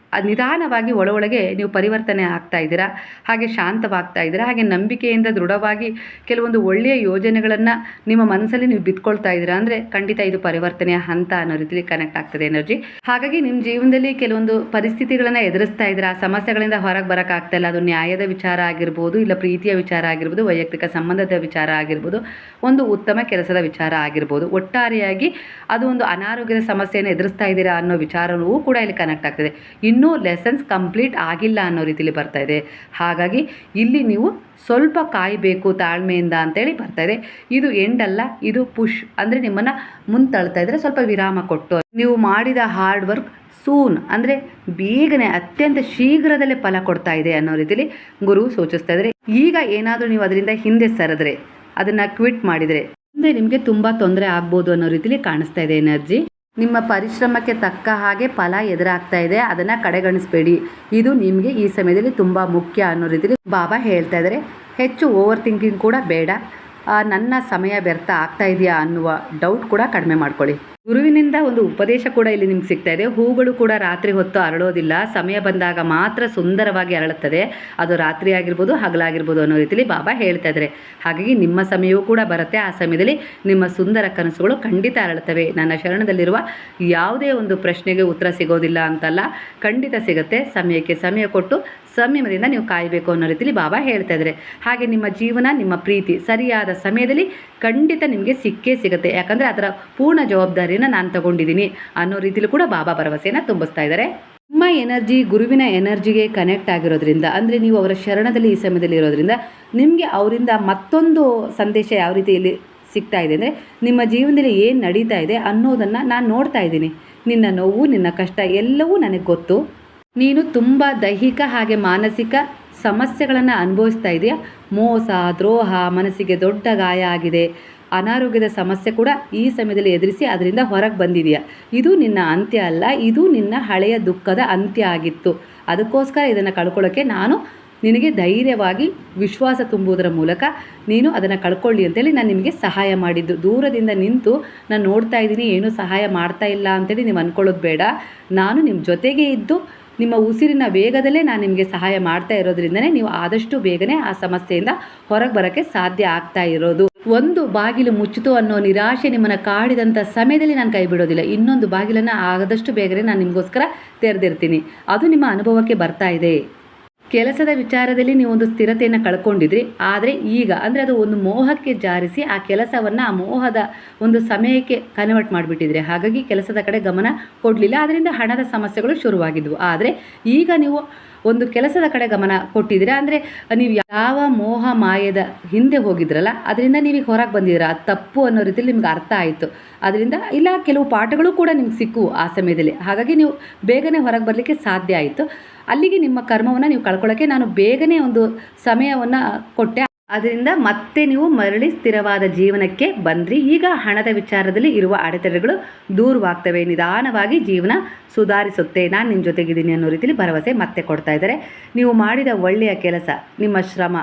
ನಿಧಾನವಾಗಿ ಒಳಗೆ ನೀವು ಪರಿವರ್ತನೆ ಆಗ್ತಾ ಇದ್ದೀರಾ, ಹಾಗೆ ಶಾಂತವಾಗ್ತಾ ಇದ್ದೀರಾ, ಹಾಗೆ ನಂಬಿಕೆಯಿಂದ ದೃಢವಾಗಿ ಕೆಲವೊಂದು ಒಳ್ಳೆಯ ಯೋಜನೆಗಳನ್ನು ನಿಮ್ಮ ಮನಸ್ಸಲ್ಲಿ ನೀವು ಬಿತ್ಕೊಳ್ತಾ ಇದ್ದೀರಾ ಅಂದರೆ ಖಂಡಿತ ಇದು ಪರಿವರ್ತನೆಯ ಹಂತ ಅನ್ನೋ ರೀತಿಯಲ್ಲಿ ಕನೆಕ್ಟ್ ಆಗ್ತದೆ ಎನರ್ಜಿ. ಹಾಗಾಗಿ ನಿಮ್ಮ ಜೀವನದಲ್ಲಿ ಕೆಲವೊಂದು ಪರಿಸ್ಥಿತಿಗಳನ್ನು ಎದುರಿಸ್ತಾ ಇದ್ದೀರಾ, ಆ ಸಮಸ್ಯೆಗಳಿಂದ ಹೊರಗೆ ಬರೋಕ್ಕಾಗ್ತಾ ಇಲ್ಲ. ಅದು ನ್ಯಾಯದ ವಿಚಾರ ಆಗಿರ್ಬೋದು, ಇಲ್ಲ ಪ್ರೀತಿಯ ವಿಚಾರ ಆಗಿರ್ಬೋದು, ವೈಯಕ್ತಿಕ ಸಂಬಂಧದ ವಿಚಾರ ಆಗಿರ್ಬೋದು, ಒಂದು ಉತ್ತಮ ಕೆಲಸದ ವಿಚಾರ ಆಗಿರ್ಬೋದು. ಒಟ್ಟಾರೆಯಾಗಿ ಅದು ಒಂದು ಅನಾರೋಗ್ಯದ ಸಮಸ್ಯೆಯನ್ನು ಎದುರಿಸ್ತಾ ಇದ್ದೀರಾ ಅನ್ನೋ ವಿಚಾರವೂ ಕೂಡ ಇಲ್ಲಿ ಕನೆಕ್ಟ್ ಆಗ್ತದೆ. ಇನ್ನೂ ಲೆಸನ್ಸ್ ಕಂಪ್ಲೀಟ್ ಆಗಿಲ್ಲ ಅನ್ನೋ ರೀತಿಯಲ್ಲಿ ಬರ್ತಾ ಇದೆ. ಹಾಗಾಗಿ ಇಲ್ಲಿ ನೀವು ಸ್ವಲ್ಪ ಕಾಯಬೇಕು ತಾಳ್ಮೆಯಿಂದ ಅಂತೇಳಿ ಬರ್ತಾ ಇದೆ. ಇದು ಎಂಡ್ ಅಲ್ಲ, ಇದು ಪುಷ್ ಅಂದರೆ ನಿಮ್ಮನ್ನು ಮುಂತಳ್ತಾ ಇದ್ದರೆ ಸ್ವಲ್ಪ ವಿರಾಮ ಕೊಟ್ಟು ನೀವು ಮಾಡಿದ ಹಾರ್ಡ್ ವರ್ಕ್ ಸೂನ್ ಅಂದರೆ ಬೇಗನೆ ಅತ್ಯಂತ ಶೀಘ್ರದಲ್ಲೇ ಫಲ ಕೊಡ್ತಾ ಇದೆ ಅನ್ನೋ ರೀತಿಯಲ್ಲಿ ಗುರು ಸೂಚಿಸ್ತಾ ಇದ್ದಾರೆ. ಈಗ ಏನಾದರೂ ನೀವು ಅದರಿಂದ ಹಿಂದೆ ಸರಿದ್ರೆ, ಅದನ್ನು ಕ್ವಿಟ್ ಮಾಡಿದರೆ ಮುಂದೆ ನಿಮಗೆ ತುಂಬ ತೊಂದರೆ ಆಗ್ಬೋದು ಅನ್ನೋ ರೀತಿಯಲ್ಲಿ ಕಾಣಿಸ್ತಾ ಇದೆ ಎನರ್ಜಿ. ನಿಮ್ಮ ಪರಿಶ್ರಮಕ್ಕೆ ತಕ್ಕ ಹಾಗೆ ಫಲ ಎದುರಾಗ್ತಾ ಇದೆ, ಅದನ್ನು ಕಡೆಗಣಿಸಬೇಡಿ. ಇದು ನಿಮಗೆ ಈ ಸಮಯದಲ್ಲಿ ತುಂಬ ಮುಖ್ಯ ಅನ್ನೋ ರೀತಿಯಲ್ಲಿ ಬಾಬಾ ಹೇಳ್ತಾ ಇದ್ದಾರೆ. ಹೆಚ್ಚು ಓವರ್ ಥಿಂಕಿಂಗ್ ಕೂಡ ಬೇಡ. ನನ್ನ ಸಮಯ ವ್ಯರ್ಥ ಆಗ್ತಾ ಇದೆಯಾ ಅನ್ನುವ ಡೌಟ್ ಕೂಡ ಕಡಿಮೆ ಮಾಡ್ಕೊಳ್ಳಿ. ಗುರುವಿನಿಂದ ಒಂದು ಉಪದೇಶ ಕೂಡ ಇಲ್ಲಿ ನಿಮ್ಗೆ ಸಿಗ್ತಾ ಇದೆ. ಹೂಗಳು ಕೂಡ ರಾತ್ರಿ ಹೊತ್ತು ಅರಳೋದಿಲ್ಲ, ಸಮಯ ಬಂದಾಗ ಮಾತ್ರ ಸುಂದರವಾಗಿ ಅರಳುತ್ತದೆ. ಅದು ರಾತ್ರಿ ಆಗಿರ್ಬೋದು, ಹಗಲಾಗಿರ್ಬೋದು ಅನ್ನೋ ರೀತಿಯಲ್ಲಿ ಬಾಬಾ ಹೇಳ್ತಾ ಇದ್ದಾರೆ. ಹಾಗಾಗಿ ನಿಮ್ಮ ಸಮಯವೂ ಕೂಡ ಬರುತ್ತೆ. ಆ ಸಮಯದಲ್ಲಿ ನಿಮ್ಮ ಸುಂದರ ಕನಸುಗಳು ಖಂಡಿತ ಅರಳುತ್ತವೆ. ನನ್ನ ಶರಣದಲ್ಲಿರುವ ಯಾವುದೇ ಒಂದು ಪ್ರಶ್ನೆಗೆ ಉತ್ತರ ಸಿಗೋದಿಲ್ಲ ಅಂತಲ್ಲ, ಖಂಡಿತ ಸಿಗುತ್ತೆ. ಸಮಯಕ್ಕೆ ಸಮಯ ಕೊಟ್ಟು ಸಂಯಮದಿಂದ ನೀವು ಕಾಯಬೇಕು ಅನ್ನೋ ರೀತಿಯಲ್ಲಿ ಬಾಬಾ ಹೇಳ್ತಾ ಇದ್ದಾರೆ. ಹಾಗೆ ನಿಮ್ಮ ಜೀವನ, ನಿಮ್ಮ ಪ್ರೀತಿ ಸರಿಯಾದ ಸಮಯದಲ್ಲಿ ಖಂಡಿತ ನಿಮಗೆ ಸಿಕ್ಕೇ ಸಿಗುತ್ತೆ. ಯಾಕಂದರೆ ಅದರ ಪೂರ್ಣ ಜವಾಬ್ದಾರಿಯನ್ನು ನಾನು ತಗೊಂಡಿದ್ದೀನಿ ಅನ್ನೋ ರೀತಿಯಲ್ಲಿ ಕೂಡ ಬಾಬಾ ಭರವಸೆಯನ್ನು ತುಂಬಿಸ್ತಾ ಇದ್ದಾರೆ. ನಿಮ್ಮ ಎನರ್ಜಿ ಗುರುವಿನ ಎನರ್ಜಿಗೆ ಕನೆಕ್ಟ್ ಆಗಿರೋದ್ರಿಂದ, ಅಂದರೆ ನೀವು ಅವರ ಶರಣದಲ್ಲಿ ಈ ಸಮಯದಲ್ಲಿ ಇರೋದ್ರಿಂದ ನಿಮಗೆ ಅವರಿಂದ ಮತ್ತೊಂದು ಸಂದೇಶ ಯಾವ ರೀತಿಯಲ್ಲಿ ಸಿಗ್ತಾ ಇದೆ ಅಂದರೆ, ನಿಮ್ಮ ಜೀವನದಲ್ಲಿ ಏನು ನಡೀತಾ ಇದೆ ಅನ್ನೋದನ್ನು ನಾನು ನೋಡ್ತಾ ಇದ್ದೀನಿ. ನಿನ್ನ ನೋವು, ನಿನ್ನ ಕಷ್ಟ ಎಲ್ಲವೂ ನನಗೆ ಗೊತ್ತು. ನೀನು ತುಂಬ ದೈಹಿಕ ಹಾಗೆ ಮಾನಸಿಕ ಸಮಸ್ಯೆಗಳನ್ನು ಅನುಭವಿಸ್ತಾ ಇದೆಯಾ. ಮೋಸ, ದ್ರೋಹ, ಮನಸ್ಸಿಗೆ ದೊಡ್ಡ ಗಾಯ ಆಗಿದೆ, ಅನಾರೋಗ್ಯದ ಸಮಸ್ಯೆ ಕೂಡ ಈ ಸಮಯದಲ್ಲಿ ಎದುರಿಸಿ ಅದರಿಂದ ಹೊರಗೆ ಬಂದಿದೆಯಾ. ಇದು ನಿನ್ನ ಅಂತ್ಯ ಅಲ್ಲ, ಇದು ನಿನ್ನ ಹಳೆಯ ದುಃಖದ ಅಂತ್ಯ ಆಗಿತ್ತು. ಅದಕ್ಕೋಸ್ಕರ ಇದನ್ನು ಕಳ್ಕೊಳ್ಳೋಕ್ಕೆ ನಾನು ನಿನಗೆ ಧೈರ್ಯವಾಗಿ ವಿಶ್ವಾಸ ತುಂಬುವುದರ ಮೂಲಕ ನೀನು ಅದನ್ನು ಕಳ್ಕೊಳ್ಳಿ ಅಂತೇಳಿ ನಾನು ನಿಮಗೆ ಸಹಾಯ ಮಾಡಿದ್ದು. ದೂರದಿಂದ ನಿಂತು ನಾನು ನೋಡ್ತಾ ಇದ್ದೀನಿ, ಏನೂ ಸಹಾಯ ಮಾಡ್ತಾ ಇಲ್ಲ ಅಂತೇಳಿ ನೀವು ಅಂದ್ಕೊಳ್ಳೋದು ಬೇಡ. ನಾನು ನಿಮ್ಮ ಜೊತೆಗೆ ಇದ್ದು ನಿಮ್ಮ ಉಸಿರಿನ ವೇಗದಲ್ಲೇ ನಾನು ನಿಮಗೆ ಸಹಾಯ ಮಾಡ್ತಾ ಇರೋದ್ರಿಂದನೇ ನೀವು ಆದಷ್ಟು ಬೇಗನೆ ಆ ಸಮಸ್ಯೆಯಿಂದ ಹೊರಗೆ ಬರೋಕ್ಕೆ ಸಾಧ್ಯ ಆಗ್ತಾ ಇರೋದು. ಒಂದು ಬಾಗಿಲು ಮುಚ್ಚಿತು ಅನ್ನೋ ನಿರಾಶೆ ನಿಮ್ಮನ್ನು ಕಾಡಿದಂಥ ಸಮಯದಲ್ಲಿ ನಾನು ಕೈ ಬಿಡೋದಿಲ್ಲ. ಇನ್ನೊಂದು ಬಾಗಿಲನ್ನು ಆದಷ್ಟು ಬೇಗನೆ ನಾನು ನಿಮಗೋಸ್ಕರ ತೆರೆದಿರ್ತೀನಿ. ಅದು ನಿಮ್ಮ ಅನುಭವಕ್ಕೆ ಬರ್ತಾ ಇದೆ. ಕೆಲಸದ ವಿಚಾರದಲ್ಲಿ ನೀವು ಒಂದು ಸ್ಥಿರತೆಯನ್ನು ಕಳ್ಕೊಂಡಿದ್ರಿ, ಆದರೆ ಈಗ ಅಂದರೆ ಅದು ಒಂದು ಮೋಹಕ್ಕೆ ಜಾರಿಸಿ ಆ ಕೆಲಸವನ್ನು ಆ ಮೋಹದ ಒಂದು ಸಮಯಕ್ಕೆ ಕನ್ವರ್ಟ್ ಮಾಡಿಬಿಟ್ಟಿದ್ರಿ. ಹಾಗಾಗಿ ಕೆಲಸದ ಕಡೆ ಗಮನ ಕೊಡಲಿಲ್ಲ, ಅದರಿಂದ ಹಣದ ಸಮಸ್ಯೆಗಳು ಶುರುವಾಗಿದ್ವು. ಆದರೆ ಈಗ ನೀವು ಒಂದು ಕೆಲಸದ ಕಡೆ ಗಮನ ಕೊಟ್ಟಿದ್ದೀರಾ. ಅಂದರೆ ನೀವು ಯಾವ ಮೋಹ ಮಾಯದ ಹಿಂದೆ ಹೋಗಿದ್ರಲ್ಲ, ಅದರಿಂದ ನೀವೀಗ ಹೊರಗೆ ಬಂದಿದ್ದೀರಾ. ಅದು ತಪ್ಪು ಅನ್ನೋ ರೀತಿಯಲ್ಲಿ ನಿಮ್ಗೆ ಅರ್ಥ ಆಯಿತು. ಅದರಿಂದ ಇಲ್ಲ ಕೆಲವು ಪಾಠಗಳು ಕೂಡ ನಿಮ್ಗೆ ಸಿಕ್ಕುವು ಆ ಸಮಯದಲ್ಲಿ. ಹಾಗಾಗಿ ನೀವು ಬೇಗನೆ ಹೊರಗೆ ಬರಲಿಕ್ಕೆ ಸಾಧ್ಯ ಆಯಿತು. ಅಲ್ಲಿಗೆ ನಿಮ್ಮ ಕರ್ಮವನ್ನು ನೀವು ಕಳ್ಕೊಳ್ಳೋಕ್ಕೆ ನಾನು ಬೇಗನೆ ಒಂದು ಸಮಯವನ್ನು ಕೊಟ್ಟೆ. ಅದರಿಂದ ಮತ್ತೆ ನೀವು ಮರಳಿ ಸ್ಥಿರವಾದ ಜೀವನಕ್ಕೆ ಬಂದ್ರಿ. ಈಗ ಹಣದ ವಿಚಾರದಲ್ಲಿ ಇರುವ ಅಡೆತಡೆಗಳು ದೂರವಾಗ್ತವೆ, ನಿಧಾನವಾಗಿ ಜೀವನ ಸುಧಾರಿಸುತ್ತೆ. ನಾನು ನಿಮ್ಮ ಜೊತೆಗಿದ್ದೀನಿ ಅನ್ನೋ ರೀತಿಯಲ್ಲಿ ಭರವಸೆ ಮತ್ತೆ ಕೊಡ್ತಾ ಇದ್ದಾರೆ. ನೀವು ಮಾಡಿದ ಒಳ್ಳೆಯ ಕೆಲಸ, ನಿಮ್ಮ ಶ್ರಮ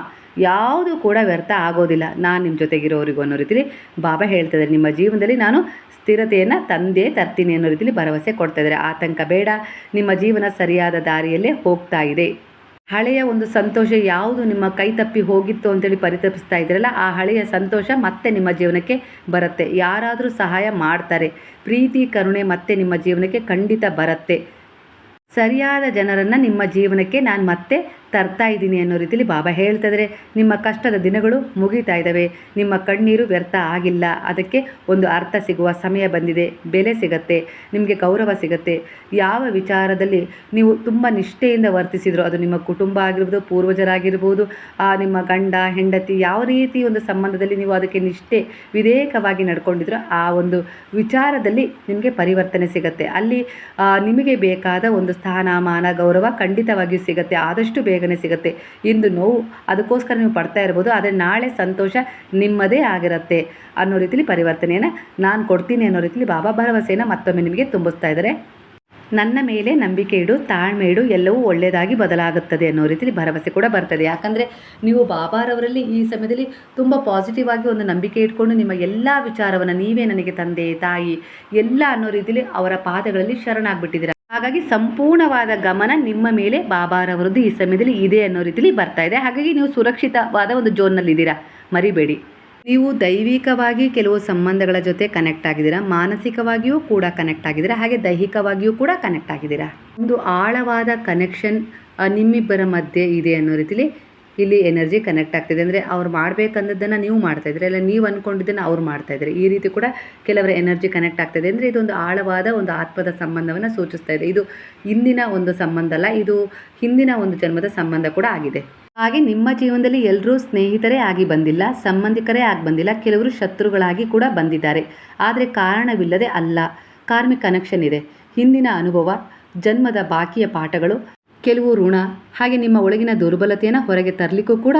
ಯಾವುದು ಕೂಡ ವ್ಯರ್ಥ ಆಗೋದಿಲ್ಲ, ನಾನು ನಿಮ್ಮ ಜೊತೆಗಿರೋರಿಗೂ ಅನ್ನೋ ರೀತಿಯಲ್ಲಿ ಬಾಬಾ ಹೇಳ್ತಾ ಇದ್ದಾರೆ. ನಿಮ್ಮ ಜೀವನದಲ್ಲಿ ನಾನು ಸ್ಥಿರತೆಯನ್ನು ತಂದೇ ತರ್ತೀನಿ ಅನ್ನೋ ರೀತಿಯಲ್ಲಿ ಭರವಸೆ ಕೊಡ್ತಾ ಇದ್ದಾರೆ. ಆತಂಕ ಬೇಡ, ನಿಮ್ಮ ಜೀವನ ಸರಿಯಾದ ದಾರಿಯಲ್ಲೇ ಹೋಗ್ತಾ ಇದೆ. ಹಳೆಯ ಒಂದು ಸಂತೋಷ ಯಾವುದು ನಿಮ್ಮ ಕೈ ತಪ್ಪಿ ಹೋಗಿತ್ತು ಅಂತೇಳಿ ಪರಿತಪಿಸ್ತಾ ಇದ್ದೀರಲ್ಲ, ಆ ಹಳೆಯ ಸಂತೋಷ ಮತ್ತೆ ನಿಮ್ಮ ಜೀವನಕ್ಕೆ ಬರುತ್ತೆ. ಯಾರಾದರೂ ಸಹಾಯ ಮಾಡ್ತಾರೆ, ಪ್ರೀತಿ ಕರುಣೆ ಮತ್ತೆ ನಿಮ್ಮ ಜೀವನಕ್ಕೆ ಖಂಡಿತ ಬರುತ್ತೆ. ಸರಿಯಾದ ಜನರನ್ನು ನಿಮ್ಮ ಜೀವನಕ್ಕೆ ನಾನು ಮತ್ತೆ ತರ್ತಾ ಇದ್ದೀನಿ ಅನ್ನೋ ರೀತಿಲಿ ಬಾಬಾ ಹೇಳ್ತಾ ಇದ್ದಾರೆ. ನಿಮ್ಮ ಕಷ್ಟದ ದಿನಗಳು ಮುಗೀತಾ ಇದ್ದಾವೆ, ನಿಮ್ಮ ಕಣ್ಣೀರು ವ್ಯರ್ಥ ಆಗಿಲ್ಲ, ಅದಕ್ಕೆ ಒಂದು ಅರ್ಥ ಸಿಗುವ ಸಮಯ ಬಂದಿದೆ, ಬೆಲೆ ಸಿಗತ್ತೆ, ನಿಮಗೆ ಗೌರವ ಸಿಗತ್ತೆ. ಯಾವ ವಿಚಾರದಲ್ಲಿ ನೀವು ತುಂಬ ನಿಷ್ಠೆಯಿಂದ ವರ್ತಿಸಿದ್ರು, ಅದು ನಿಮ್ಮ ಕುಟುಂಬ ಆಗಿರ್ಬೋದು, ಪೂರ್ವಜರಾಗಿರ್ಬೋದು, ನಿಮ್ಮ ಗಂಡ ಹೆಂಡತಿ, ಯಾವ ರೀತಿ ಒಂದು ಸಂಬಂಧದಲ್ಲಿ ನೀವು ಅದಕ್ಕೆ ನಿಷ್ಠೆ ವಿಧೇಯಕವಾಗಿ ನಡ್ಕೊಂಡಿದ್ರು ಆ ಒಂದು ವಿಚಾರದಲ್ಲಿ ನಿಮಗೆ ಪರಿವರ್ತನೆ ಸಿಗತ್ತೆ. ಅಲ್ಲಿ ನಿಮಗೆ ಬೇಕಾದ ಒಂದು ಸ್ಥಾನಮಾನ ಗೌರವ ಖಂಡಿತವಾಗಿಯೂ ಸಿಗುತ್ತೆ, ಆದಷ್ಟು ಬೇಗನೆ ಸಿಗುತ್ತೆ. ಇಂದು ನೋವು ಅದಕ್ಕೋಸ್ಕರ ನೀವು ಪಡ್ತಾ ಇರ್ಬೋದು, ಆದರೆ ನಾಳೆ ಸಂತೋಷ ನಿಮ್ಮದೇ ಆಗಿರುತ್ತೆ ಅನ್ನೋ ರೀತಿಲಿ ಪರಿವರ್ತನೆಯನ್ನು ನಾನು ಕೊಡ್ತೀನಿ ಅನ್ನೋ ರೀತಿಲಿ ಬಾಬಾ ಭರವಸೆಯನ್ನು ಮತ್ತೊಮ್ಮೆ ನಿಮಗೆ ತುಂಬಿಸ್ತಾ ಇದ್ದಾರೆ. ನನ್ನ ಮೇಲೆ ನಂಬಿಕೆ ಇಡು, ತಾಳ್ಮೆ ಇಡು, ಎಲ್ಲವೂ ಒಳ್ಳೆಯದಾಗಿ ಬದಲಾಗುತ್ತದೆ ಅನ್ನೋ ರೀತಿಲಿ ಭರವಸೆ ಕೂಡ ಬರ್ತದೆ. ಯಾಕಂದರೆ ನೀವು ಬಾಬಾರವರಲ್ಲಿ ಈ ಸಮಯದಲ್ಲಿ ತುಂಬ ಪಾಸಿಟಿವ್ ಆಗಿ ಒಂದು ನಂಬಿಕೆ ಇಟ್ಕೊಂಡು ನಿಮ್ಮ ಎಲ್ಲ ವಿಚಾರವನ್ನು ನೀವೇ ನನಗೆ ತಂದೆ ತಾಯಿ ಎಲ್ಲ ಅನ್ನೋ ರೀತಿಲಿ ಅವರ ಪಾದಗಳಲ್ಲಿ ಶರಣಾಗ್ಬಿಟ್ಟಿದ್ದೀರಾ. ಹಾಗಾಗಿ ಸಂಪೂರ್ಣವಾದ ಗಮನ ನಿಮ್ಮ ಮೇಲೆ ಬಾಬಾರವರದ್ದು ಈ ಸಮಯದಲ್ಲಿ ಇದೆ ಅನ್ನೋ ರೀತಿಲಿ ಬರ್ತಾ ಇದೆ. ಹಾಗಾಗಿ ನೀವು ಸುರಕ್ಷಿತವಾದ ಒಂದು ಜೋನ್ನಲ್ಲಿದ್ದೀರಾ, ಮರಿಬೇಡಿ. ನೀವು ದೈವಿಕವಾಗಿ ಕೆಲವು ಸಂಬಂಧಗಳ ಜೊತೆ ಕನೆಕ್ಟ್ ಆಗಿದ್ದೀರಾ, ಮಾನಸಿಕವಾಗಿಯೂ ಕೂಡ ಕನೆಕ್ಟ್ ಆಗಿದ್ದೀರಾ, ಹಾಗೆ ದೈಹಿಕವಾಗಿಯೂ ಕೂಡ ಕನೆಕ್ಟ್ ಆಗಿದ್ದೀರಾ. ಒಂದು ಆಳವಾದ ಕನೆಕ್ಷನ್ ನಿಮ್ಮಿಬ್ಬರ ಮಧ್ಯೆ ಇದೆ ಅನ್ನೋ ರೀತಿಲಿ ಇಲ್ಲಿ ಎನರ್ಜಿ ಕನೆಕ್ಟ್ ಆಗ್ತಿದೆ. ಅಂದರೆ ಅವ್ರು ಮಾಡಬೇಕಂದದ್ದನ್ನು ನೀವು ಮಾಡ್ತಾಯಿದ್ರೆ, ಇಲ್ಲ ನೀವು ಅಂದ್ಕೊಂಡಿದ್ದನ್ನು ಅವ್ರು ಮಾಡ್ತಾಯಿದ್ದಾರೆ. ಈ ರೀತಿ ಕೂಡ ಕೆಲವರ ಎನರ್ಜಿ ಕನೆಕ್ಟ್ ಆಗ್ತಾಯಿದೆ. ಅಂದರೆ ಇದೊಂದು ಆಳವಾದ ಒಂದು ಆತ್ಮದ ಸಂಬಂಧವನ್ನು ಸೂಚಿಸ್ತಾ ಇದೆ. ಇದು ಇಂದಿನ ಒಂದು ಸಂಬಂಧ ಅಲ್ಲ, ಇದು ಹಿಂದಿನ ಒಂದು ಜನ್ಮದ ಸಂಬಂಧ ಕೂಡ ಆಗಿದೆ. ಹಾಗೆ ನಿಮ್ಮ ಜೀವನದಲ್ಲಿ ಎಲ್ಲರೂ ಸ್ನೇಹಿತರೇ ಆಗಿ ಬಂದಿಲ್ಲ, ಸಂಬಂಧಿಕರೇ ಆಗಿ ಬಂದಿಲ್ಲ, ಕೆಲವರು ಶತ್ರುಗಳಾಗಿ ಕೂಡ ಬಂದಿದ್ದಾರೆ. ಆದರೆ ಕಾರಣವಿಲ್ಲದೆ ಅಲ್ಲ, ಕಾರ್ಮಿಕ್ ಕನೆಕ್ಷನ್ ಇದೆ. ಹಿಂದಿನ ಅನುಭವ, ಜನ್ಮದ ಬಾಕಿಯ ಪಾಠಗಳು, ಕೆಲವು ಋಣ, ಹಾಗೆ ನಿಮ್ಮ ಒಳಗಿನ ದುರ್ಬಲತೆಯನ್ನು ಹೊರಗೆ ತರಲಿಕ್ಕೂ ಕೂಡ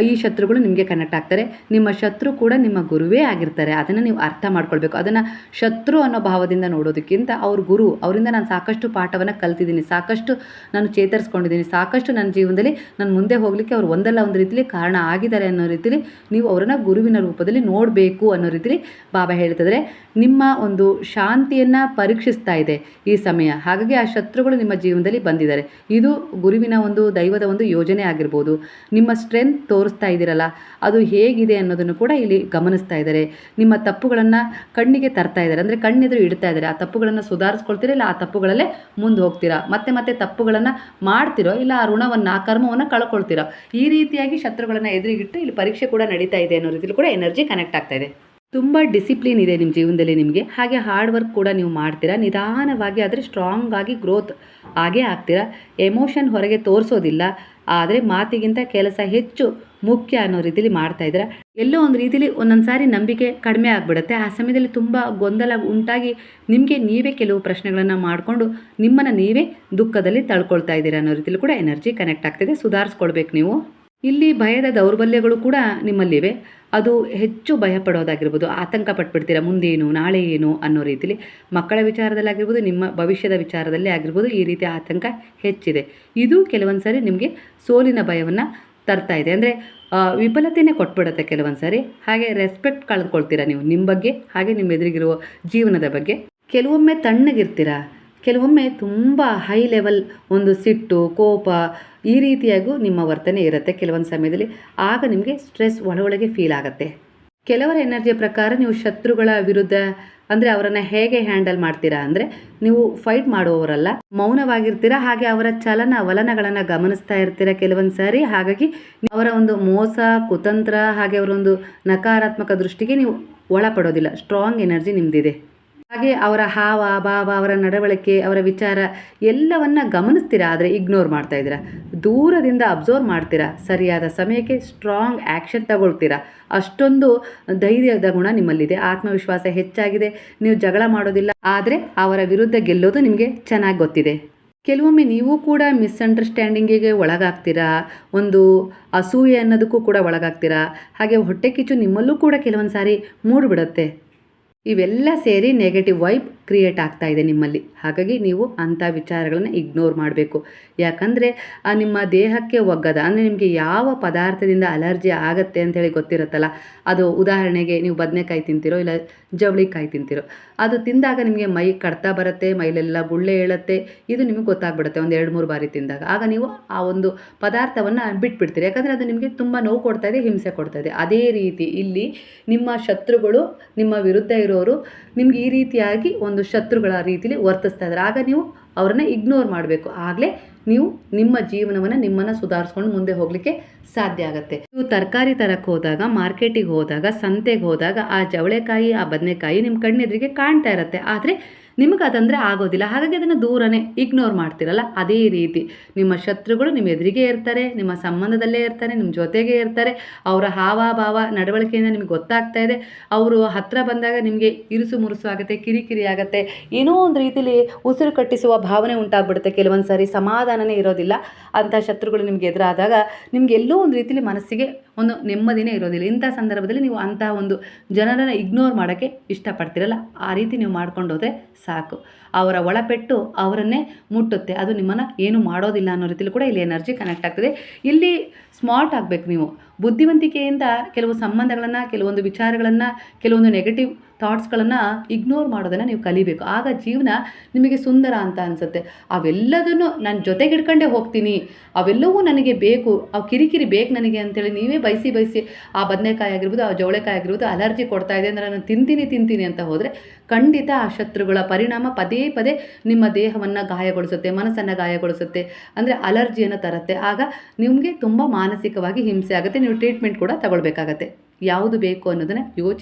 ಈ ಶತ್ರುಗಳು ನಿಮಗೆ ಕನೆಕ್ಟ್ ಆಗ್ತಾರೆ. ನಿಮ್ಮ ಶತ್ರು ಕೂಡ ನಿಮ್ಮ ಗುರುವೇ ಆಗಿರ್ತಾರೆ. ಅದನ್ನು ನೀವು ಅರ್ಥ ಮಾಡ್ಕೊಳ್ಬೇಕು. ಅದನ್ನು ಶತ್ರು ಅನ್ನೋ ಭಾವದಿಂದ ನೋಡೋದಕ್ಕಿಂತ ಅವ್ರ ಗುರು, ಅವರಿಂದ ನಾನು ಸಾಕಷ್ಟು ಪಾಠವನ್ನು ಕಲ್ತಿದ್ದೀನಿ, ಸಾಕಷ್ಟು ನಾನು ಚೇತರಿಸ್ಕೊಂಡಿದ್ದೀನಿ, ಸಾಕಷ್ಟು ನನ್ನ ಜೀವನದಲ್ಲಿ ನಾನು ಮುಂದೆ ಹೋಗಲಿಕ್ಕೆ ಅವ್ರು ಒಂದಲ್ಲ ಒಂದು ರೀತಿಯಲ್ಲಿ ಕಾರಣ ಆಗಿದ್ದಾರೆ ಅನ್ನೋ ರೀತಿಲಿ ನೀವು ಅವರನ್ನು ಗುರುವಿನ ರೂಪದಲ್ಲಿ ನೋಡಬೇಕು ಅನ್ನೋ ರೀತಿಲಿ ಬಾಬಾ ಹೇಳ್ತಿದ್ರೆ. ನಿಮ್ಮ ಒಂದು ಶಾಂತಿಯನ್ನು ಪರೀಕ್ಷಿಸ್ತಾ ಇದೆ ಈ ಸಮಯ. ಹಾಗಾಗಿ ಆ ಶತ್ರುಗಳು ನಿಮ್ಮ ಜೀವನದಲ್ಲಿ ಬಂದಿದ್ದಾರೆ. ಇದು ಗುರುವಿನ ಒಂದು ದೈವದ ಒಂದು ಯೋಜನೆ ಆಗಿರ್ಬೋದು. ನಿಮ್ಮ ಸ್ಟ್ರೆಂತ್ ತೋರಿಸ್ತಾ ಇದ್ದೀರಲ್ಲ, ಅದು ಹೇಗಿದೆ ಅನ್ನೋದನ್ನು ಕೂಡ ಇಲ್ಲಿ ಗಮನಿಸ್ತಾ ಇದ್ದಾರೆ. ನಿಮ್ಮ ತಪ್ಪುಗಳನ್ನು ಕಣ್ಣಿಗೆ ತರ್ತಾ ಇದ್ದಾರೆ, ಅಂದರೆ ಕಣ್ಣೆದುರು ಇಡ್ತಾ ಇದ್ದಾರೆ. ಆ ತಪ್ಪುಗಳನ್ನು ಸುಧಾರಿಸ್ಕೊಳ್ತೀರಾ, ಇಲ್ಲ ಆ ತಪ್ಪುಗಳಲ್ಲೇ ಮುಂದೆ ಹೋಗ್ತೀರಾ, ಮತ್ತೆ ತಪ್ಪುಗಳನ್ನು ಮಾಡ್ತಿರೋ, ಇಲ್ಲ ಆ ಋಣವನ್ನು, ಆ ಕರ್ಮವನ್ನು ಕಳ್ಕೊಳ್ತೀರೋ. ಈ ರೀತಿಯಾಗಿ ಶತ್ರುಗಳನ್ನು ಎದುರಿಗಿಟ್ಟು ಇಲ್ಲಿ ಪರೀಕ್ಷೆ ಕೂಡ ನಡೀತಾ ಇದೆ ಅನ್ನೋ ರೀತಿಯಲ್ಲಿ ಕೂಡ ಎನರ್ಜಿ ಕನೆಕ್ಟ್ ಆಗ್ತಾ ಇದೆ. ತುಂಬ ಡಿಸಿಪ್ಲಿನ್ ಇದೆ ನಿಮ್ಮ ಜೀವನದಲ್ಲಿ ನಿಮಗೆ. ಹಾಗೆ ಹಾರ್ಡ್ ವರ್ಕ್ ಕೂಡ ನೀವು ಮಾಡ್ತೀರಾ, ನಿಧಾನವಾಗಿ ಆದರೆ ಸ್ಟ್ರಾಂಗ್ ಆಗಿ ಗ್ರೋತ್ ಆಗೇ ಆಗ್ತೀರಾ. ಎಮೋಷನ್ ಹೊರಗೆ ತೋರಿಸೋದಿಲ್ಲ, ಆದರೆ ಮಾತಿಗಿಂತ ಕೆಲಸ ಹೆಚ್ಚು ಮುಖ್ಯ ಅನ್ನೋ ರೀತಿಲಿ ಮಾಡ್ತಾಯಿದ್ದೀರಾ. ಎಲ್ಲೋ ಒಂದು ರೀತಿಲಿ ಒಂದೊಂದು ಸಾರಿ ನಂಬಿಕೆ ಕಡಿಮೆ ಆಗಿಬಿಡುತ್ತೆ. ಆ ಸಮಯದಲ್ಲಿ ತುಂಬ ಗೊಂದಲ ಉಂಟಾಗಿ ನಿಮಗೆ ನೀವೇ ಕೆಲವು ಪ್ರಶ್ನೆಗಳನ್ನು ಮಾಡಿಕೊಂಡು ನಿಮ್ಮನ್ನು ನೀವೇ ದುಃಖದಲ್ಲಿ ತಳ್ಕೊಳ್ತಾ ಇದ್ದೀರಾ ಅನ್ನೋ ರೀತಿಲಿ ಕೂಡ ಎನರ್ಜಿ ಕನೆಕ್ಟ್ ಆಗ್ತಿದೆ. ಸುಧಾರಿಸ್ಕೊಳ್ಬೇಕು ನೀವು. ಇಲ್ಲಿ ಭಯದ ದೌರ್ಬಲ್ಯಗಳು ಕೂಡ ನಿಮ್ಮಲ್ಲಿವೆ. ಅದು ಹೆಚ್ಚು ಭಯಪಡೋದಾಗಿರ್ಬೋದು, ಆತಂಕ ಪಟ್ಬಿಡ್ತೀರಾ, ಮುಂದೇನು ನಾಳೆ ಏನು ಅನ್ನೋ ರೀತಿಲಿ. ಮಕ್ಕಳ ವಿಚಾರದಲ್ಲಿ ಆಗಿರ್ಬೋದು, ನಿಮ್ಮ ಭವಿಷ್ಯದ ವಿಚಾರದಲ್ಲಿ ಆಗಿರ್ಬೋದು, ಈ ರೀತಿ ಆತಂಕ ಹೆಚ್ಚಿದೆ. ಇದು ಕೆಲವೊಂದು ಸಾರಿ ನಿಮಗೆ ಸೋಲಿನ ಭಯವನ್ನು ತರ್ತಾ ಇದೆ. ಅಂದರೆ ವಿಫಲತೆಯೇ ಕೊಟ್ಬಿಡುತ್ತೆ ಕೆಲವೊಂದು ಸಾರಿ. ಹಾಗೆ ರೆಸ್ಪೆಕ್ಟ್ ಕಳೆದುಕೊಳ್ತೀರಾ ನೀವು ನಿಮ್ಮ ಬಗ್ಗೆ, ಹಾಗೆ ನಿಮ್ಮ ಎದುರಿಗಿರುವ ಜೀವನದ ಬಗ್ಗೆ. ಕೆಲವೊಮ್ಮೆ ತಣ್ಣಗಿರ್ತೀರಾ, ಕೆಲವೊಮ್ಮೆ ತುಂಬ ಹೈ ಲೆವೆಲ್ ಒಂದು ಸಿಟ್ಟು, ಕೋಪ, ಈ ರೀತಿಯಾಗೂ ನಿಮ್ಮ ವರ್ತನೆ ಇರುತ್ತೆ ಕೆಲವೊಂದು ಸಮಯದಲ್ಲಿ. ಆಗ ನಿಮಗೆ ಸ್ಟ್ರೆಸ್ ಒಳಗೆ ಫೀಲ್ ಆಗುತ್ತೆ. ಕೆಲವರ ಎನರ್ಜಿಯ ಪ್ರಕಾರ ನೀವು ಶತ್ರುಗಳ ವಿರುದ್ಧ ಅಂದರೆ ಅವರನ್ನು ಹೇಗೆ ಹ್ಯಾಂಡಲ್ ಮಾಡ್ತೀರಾ ಅಂದರೆ, ನೀವು ಫೈಟ್ ಮಾಡುವವರಲ್ಲ, ಮೌನವಾಗಿರ್ತೀರಾ. ಹಾಗೆ ಅವರ ಚಲನವಲನಗಳನ್ನು ಗಮನಿಸ್ತಾ ಇರ್ತೀರ ಕೆಲವೊಂದು ಸಾರಿ. ಹಾಗಾಗಿ ಅವರ ಒಂದು ಮೋಸ, ಕುತಂತ್ರ, ಹಾಗೆ ಅವರೊಂದು ನಕಾರಾತ್ಮಕ ದೃಷ್ಟಿಗೆ ನೀವು ಒಳಪಡೋದಿಲ್ಲ. Strong energy ನಿಮ್ಮದಿದೆ. ಹಾಗೆ ಅವರ ಹಾವ ಭಾವ, ಅವರ ನಡವಳಿಕೆ, ಅವರ ವಿಚಾರ ಎಲ್ಲವನ್ನ ಗಮನಿಸ್ತೀರಾ, ಆದರೆ ಇಗ್ನೋರ್ ಮಾಡ್ತಾ ಇದ್ದೀರಾ. ದೂರದಿಂದ ಅಬ್ಸರ್ವ್ ಮಾಡ್ತೀರಾ, ಸರಿಯಾದ ಸಮಯಕ್ಕೆ ಸ್ಟ್ರಾಂಗ್ ಆ್ಯಕ್ಷನ್ ತಗೊಳ್ತೀರಾ. ಅಷ್ಟೊಂದು ಧೈರ್ಯದ ಗುಣ ನಿಮ್ಮಲ್ಲಿದೆ, ಆತ್ಮವಿಶ್ವಾಸ ಹೆಚ್ಚಾಗಿದೆ. ನೀವು ಜಗಳ ಮಾಡೋದಿಲ್ಲ, ಆದರೆ ಅವರ ವಿರುದ್ಧ ಗೆಲ್ಲೋದು ನಿಮಗೆ ಚೆನ್ನಾಗಿ ಗೊತ್ತಿದೆ. ಕೆಲವೊಮ್ಮೆ ನೀವು ಕೂಡ ಮಿಸ್ಅಂಡರ್ಸ್ಟ್ಯಾಂಡಿಂಗಿಗೆ ಒಳಗಾಗ್ತೀರಾ, ಒಂದು ಅಸೂಯೆ ಅನ್ನೋದಕ್ಕೂ ಕೂಡ ಒಳಗಾಗ್ತೀರಾ. ಹಾಗೆ ಹೊಟ್ಟೆ ಕಿಚ್ಚು ನಿಮ್ಮಲ್ಲೂ ಕೂಡ ಕೆಲವೊಂದು ಸಾರಿ ಮೂಡಿಬಿಡುತ್ತೆ. ಇವೆಲ್ಲ ಸೇರಿ ನೆಗೆಟಿವ್ ವೈಬ್ ಕ್ರಿಯೇಟ್ ಆಗ್ತಾ ಇದೆ ನಿಮ್ಮಲ್ಲಿ. ಹಾಗಾಗಿ ನೀವು ಅಂಥ ವಿಚಾರಗಳನ್ನು ಇಗ್ನೋರ್ ಮಾಡಬೇಕು. ಯಾಕಂದರೆ ನಿಮ್ಮ ದೇಹಕ್ಕೆ ಒಗ್ಗದ, ಅಂದರೆ ನಿಮಗೆ ಯಾವ ಪದಾರ್ಥದಿಂದ ಅಲರ್ಜಿ ಆಗುತ್ತೆ ಅಂಥೇಳಿ ಗೊತ್ತಿರುತ್ತಲ್ಲ, ಅದು ಉದಾಹರಣೆಗೆ ನೀವು ಬದನೆಕಾಯಿ ತಿಂತೀರೋ, ಇಲ್ಲ ಜವಳಿಕಾಯಿ ತಿಂತೀರೋ, ಅದು ತಿಂದಾಗ ನಿಮಗೆ ಮೈ ಕಡ್ತಾ ಬರುತ್ತೆ, ಮೈಲೆಲ್ಲ ಗುಳ್ಳೆ ಏಳುತ್ತೆ. ಇದು ನಿಮಗೆ ಗೊತ್ತಾಗ್ಬಿಡುತ್ತೆ ಒಂದು 2-3 ಬಾರಿ ತಿಂದಾಗ. ಆಗ ನೀವು ಆ ಒಂದು ಪದಾರ್ಥವನ್ನು ಬಿಟ್ಬಿಡ್ತೀರಿ, ಯಾಕಂದರೆ ಅದು ನಿಮಗೆ ತುಂಬ ನೋವು ಕೊಡ್ತಾ ಇದೆ, ಹಿಂಸೆ ಕೊಡ್ತಾ ಇದೆ. ಅದೇ ರೀತಿ ಇಲ್ಲಿ ನಿಮ್ಮ ಶತ್ರುಗಳು, ನಿಮ್ಮ ವಿರುದ್ಧ ಇರೋರು ನಿಮ್ಗೆ ಈ ರೀತಿಯಾಗಿ ಒಂದು ಶತ್ರುಗಳ ರೀತಿಯಲ್ಲಿ ವರ್ತಿಸ್ತಾ ಇದ್ದಾರೆ. ಆಗ ನೀವು ಅವರನ್ನು ಇಗ್ನೋರ್ ಮಾಡಬೇಕು. ಆಗಲೇ ನೀವು ನಿಮ್ಮ ಜೀವನವನ್ನು ನಿಮ್ಮನ್ನು ಸುಧಾರಿಸ್ಕೊಂಡು ಮುಂದೆ ಹೋಗಲಿಕ್ಕೆ ಸಾಧ್ಯ ಆಗುತ್ತೆ. ನೀವು ತರಕಾರಿ ತರಕ್ಕೆ ಹೋದಾಗ, ಮಾರ್ಕೆಟಿಗೆ ಹೋದಾಗ, ಸಂತೆಗೆ ಹೋದಾಗ ಆ ಜವಳೆಕಾಯಿ, ಆ ಬದನೆಕಾಯಿ ನಿಮ್ಮ ಕಣ್ಣೆದುರಿಗೆ ಕಾಣ್ತಾ ಇರುತ್ತೆ. ಆದರೆ ನಿಮಗೆ ಅದಂದರೆ ಆಗೋದಿಲ್ಲ. ಹಾಗಾಗಿ ಅದನ್ನು ದೂರನೇ ಇಗ್ನೋರ್ ಮಾಡ್ತೀರಲ್ಲ, ಅದೇ ರೀತಿ ನಿಮ್ಮ ಶತ್ರುಗಳು ನಿಮ್ಮ ಎದುರಿಗೆ ಇರ್ತಾರೆ, ನಿಮ್ಮ ಸಂಬಂಧದಲ್ಲೇ ಇರ್ತಾರೆ, ನಿಮ್ಮ ಜೊತೆಗೆ ಇರ್ತಾರೆ. ಅವರ ಹಾವಭಾವ ನಡವಳಿಕೆಯಿಂದ ನಿಮಗೆ ಗೊತ್ತಾಗ್ತಾ ಇದೆ. ಅವರು ಹತ್ತಿರ ಬಂದಾಗ ನಿಮಗೆ ಇರುಸು ಮುರುಸು ಆಗುತ್ತೆ, ಕಿರಿಕಿರಿ ಆಗುತ್ತೆ, ಏನೋ ಒಂದು ರೀತಿಯಲ್ಲಿ ಉಸಿರು ಕಟ್ಟಿಸುವ ಭಾವನೆ ಉಂಟಾಗ್ಬಿಡುತ್ತೆ. ಕೆಲವೊಂದು ಸಾರಿ ಸಮಾಧಾನನೇ ಇರೋದಿಲ್ಲ. ಅಂಥ ಶತ್ರುಗಳು ನಿಮಗೆ ಎದುರಾದಾಗ ನಿಮಗೆ ಎಲ್ಲೋ ಒಂದು ರೀತಿಯಲ್ಲಿ ಮನಸ್ಸಿಗೆ ಒಂದು ನೆಮ್ಮದಿನೇ ಇರೋದಿಲ್ಲ. ಇಂಥ ಸಂದರ್ಭದಲ್ಲಿ ನೀವು ಅಂಥ ಒಂದು ಜನರನ್ನು ಇಗ್ನೋರ್ ಮಾಡೋಕ್ಕೆ ಇಷ್ಟಪಡ್ತೀರಲ್ಲ, ಆ ರೀತಿ ನೀವು ಮಾಡ್ಕೊಂಡು ಹೋದರೆ ಸಾಕು. ಅವರ ಒಳಪೆಟ್ಟು ಅವರನ್ನೇ ಮುಟ್ಟುತ್ತೆ. ಅದು ನಿಮ್ಮನ್ನು ಏನು ಮಾಡೋದಿಲ್ಲ ಅನ್ನೋ ರೀತಿಯಲ್ಲಿ ಕೂಡ ಇಲ್ಲಿ ಎನರ್ಜಿ ಕನೆಕ್ಟ್ ಆಗ್ತದೆ. ಇಲ್ಲಿ ಸ್ಮಾರ್ಟ್ ಆಗಬೇಕು. ನೀವು ಬುದ್ಧಿವಂತಿಕೆಯಿಂದ ಕೆಲವು ಸಂಬಂಧಗಳನ್ನು, ಕೆಲವೊಂದು ವಿಚಾರಗಳನ್ನು, ಕೆಲವೊಂದು ನೆಗೆಟಿವ್ ಥಾಟ್ಸ್ಗಳನ್ನು ಇಗ್ನೋರ್ ಮಾಡೋದನ್ನು ನೀವು ಕಲಿಬೇಕು. ಆಗ ಜೀವನ ನಿಮಗೆ ಸುಂದರ ಅಂತ ಅನಿಸುತ್ತೆ. ಅವೆಲ್ಲದನ್ನು ನಾನು ಜೊತೆಗೆ ಹಿಡ್ಕೊಂಡೇ ಹೋಗ್ತೀನಿ, ಅವೆಲ್ಲವೂ ನನಗೆ ಬೇಕು, ಅವು ಕಿರಿಕಿರಿ ಬೇಕು ನನಗೆ ಅಂತೇಳಿ ನೀವೇ ಬಯಸಿ ಆ ಬದನೆಕಾಯಿ ಆಗಿರ್ಬೋದು, ಆ ಜವಳೆಕಾಯಿ ಆಗಿರ್ಬೋದು ಅಲರ್ಜಿ ಕೊಡ್ತಾ ಇದೆ ಅಂದರೆ ನಾನು ತಿಂತೀನಿ ಅಂತ ಹೋದರೆ ಖಂಡಿತ ಆ ಶತ್ರುಗಳ ಪರಿಣಾಮ ಪದೇ ಪದೇ ನಿಮ್ಮ ದೇಹವನ್ನು ಗಾಯಗೊಳಿಸುತ್ತೆ, ಮನಸ್ಸನ್ನು ಗಾಯಗೊಳಿಸುತ್ತೆ, ಅಂದರೆ ಅಲರ್ಜಿಯನ್ನು ತರುತ್ತೆ. ಆಗ ನಿಮಗೆ ತುಂಬ ಮಾನಸಿಕವಾಗಿ ಹಿಂಸೆ ಆಗುತ್ತೆ. ನೀವು ಟ್ರೀಟ್ಮೆಂಟ್ ಕೂಡ ತಗೊಳ್ಬೇಕಾಗತ್ತೆ. ಯಾವುದು ಬೇಕು ಅನ್ನೋದನ್ನು